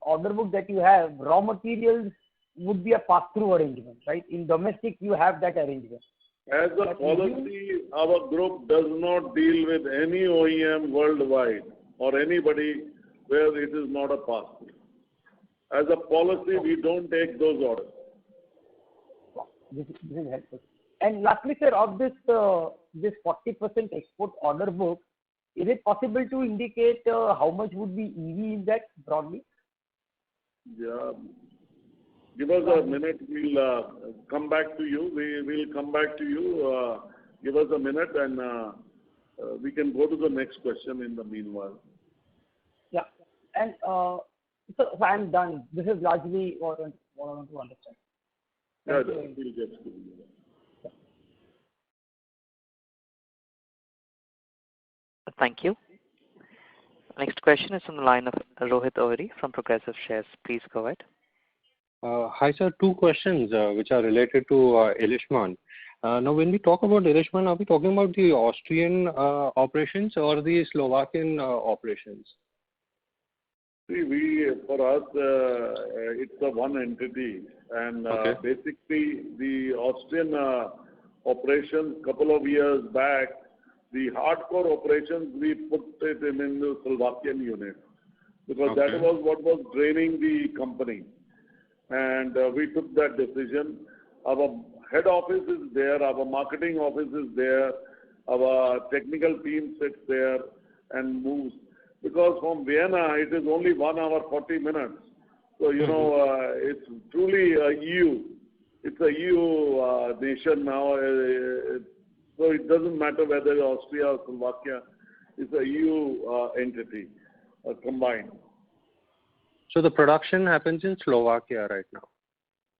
order book that you have, raw materials would be a pass-through arrangement, right? In domestic, you have that arrangement. As a policy, our group does not deal with any OEM worldwide or anybody where it is not a pass-through. As a policy, we don't take those orders. This is helpful. And lastly, sir, of this 40% export order book, is it possible to indicate how much would be EV in that broadly? Yeah. Give us a minute. We'll come back to you. We will come back to you. Give us a minute and we can go to the next question in the meanwhile. Yeah. And so I'm done. This is largely what I want to understand. Yeah, we'll get to you. Thank you. Next question is from the line of Rohit Ohri from Progressive Shares. Please go ahead. Hi, sir. Two questions which are related to Illichmann. Now, when we talk about Illichmann, are we talking about the Austrian operations or the Slovakian operations? See, for us, it's a one entity, and basically the Austrian operations, couple of years back, the hardcore operations, we put it in the Slovakian unit because that was what was draining the company. And we took that decision. Our head office is there, our marketing office is there, our technical team sits there and moves. Because from Vienna, it is only 1 hour 40 minutes. So, it's truly a EU. It's a EU nation now. So it doesn't matter whether Austria or Slovakia. It's a EU entity combined. So the production happens in Slovakia right now?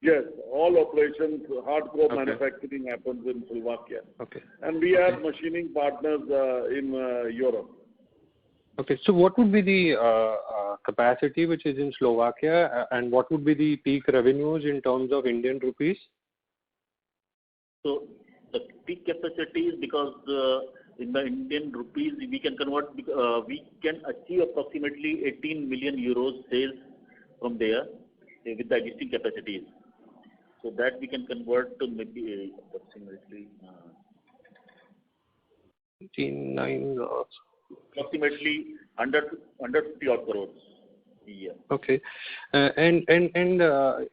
Yes, all operations, hardcore manufacturing happens in Slovakia. And we have machining partners in Europe. Okay, so what would be the capacity which is in Slovakia and what would be the peak revenues in terms of Indian rupees? So the peak capacity is because in the Indian rupees we can convert, we can achieve approximately 18 million euros sales from there with the existing capacities. So that we can convert to maybe approximately 150 odd crores a year. Okay, and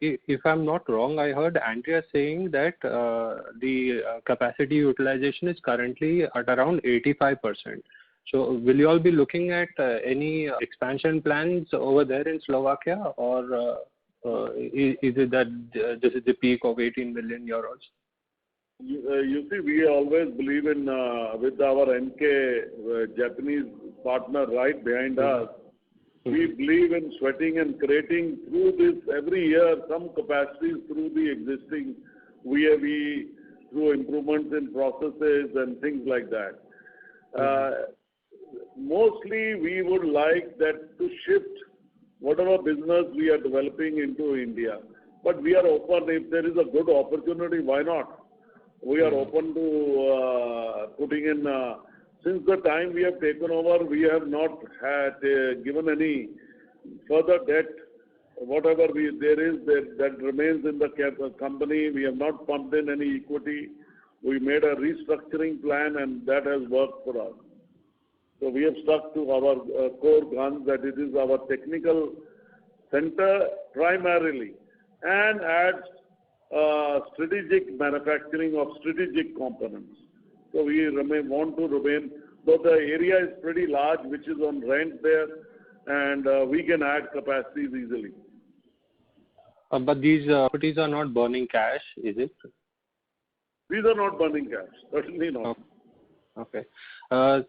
if I'm not wrong, I heard Andrea saying that the capacity utilization is currently at around 85%. So will you all be looking at any expansion plans over there in Slovakia, or is it that this is the peak of 18 million euros? You see, we always believe in, with our NK Japanese partner right behind us, we believe in sweating and creating through this every year some capacities through the existing VAV, through improvements in processes and things like that. Mostly we would like that to shift whatever business we are developing into India. But we are open. If there is a good opportunity, why not? We are open to putting in. Since the time we have taken over, we have not had given any further debt. Whatever there is, that remains in the company. We have not pumped in any equity. We made a restructuring plan, and that has worked for us. So we have stuck to our core guns, that it is our technical center primarily, and adds strategic manufacturing of strategic components. So we want to remain, though the area is pretty large, which is on rent there, and we can add capacities easily. But these properties are not burning cash, is it? These are not burning cash, certainly not. Okay.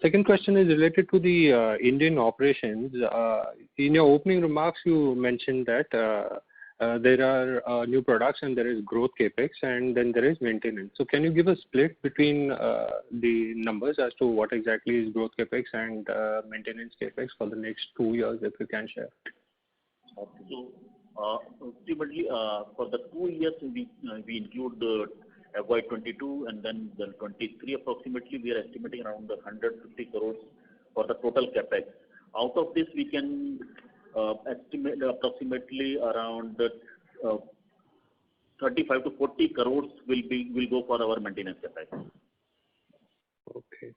Second question is related to the Indian operations. In your opening remarks, you mentioned that there are new products and there is growth capex and then there is maintenance. So can you give a split between the numbers as to what exactly is growth capex and maintenance capex for the next 2 years, if you can share? So ultimately, for the 2 years we include the FY22 and then the 23 approximately, we are estimating around 150 crores for the total capex. Out of this, we can estimate approximately around 35 to 40 crores will go for our maintenance capex. Okay.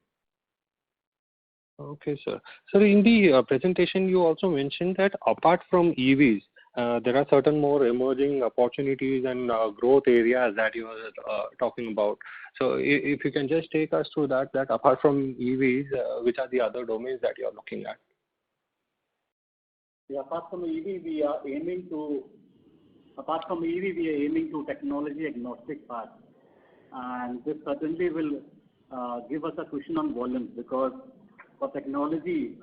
Okay, sir. Sir, in the presentation, you also mentioned that apart from EVs, there are certain more emerging opportunities and growth areas that you are talking about. So if you can just take us through that apart from EVs, which are the other domains that you are looking at? Yeah, apart from EV, we are aiming to technology agnostic path. And this certainly will give us a cushion on volume, because for technology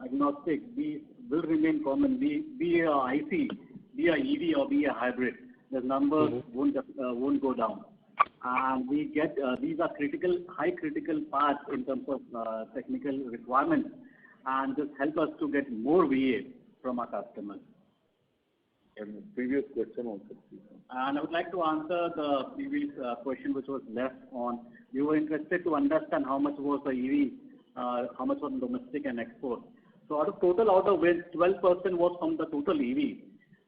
agnostic, we will remain common. Be a IC, be a EV, or be a hybrid. The numbers won't go down. And we get these are high critical parts in terms of technical requirements, and this help us to get more VA from our customers. And the previous question also. And I would like to answer the previous question which was left on. You were interested to understand how much was the EV, how much was domestic and export. So out of total order wins, 12% was from the total EV.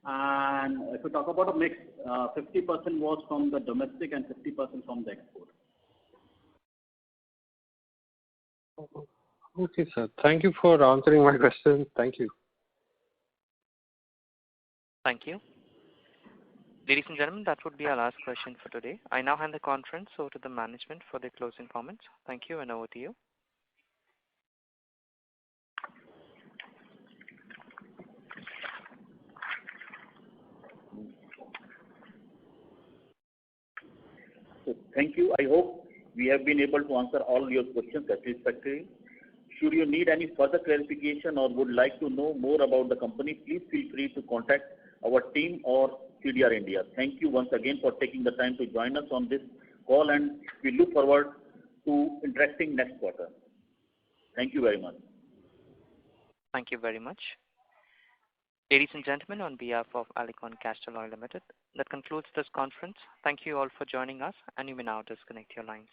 And if we talk about a mix, 50% was from the domestic and 50% from the export. Okay, sir. Thank you for answering my question. Thank you. Thank you. Ladies and gentlemen, that would be our last question for today. I now hand the conference over to the management for their closing comments. Thank you, and over to you. So thank you. I hope we have been able to answer all your questions satisfactorily. Should you need any further clarification or would like to know more about the company, please feel free to contact our team or CDR India. Thank you once again for taking the time to join us on this call, and we look forward to interacting next quarter. Thank you very much. Thank you very much. Ladies and gentlemen, on behalf of Alicon Castor Oil Limited, that concludes this conference. Thank you all for joining us, and you may now disconnect your lines.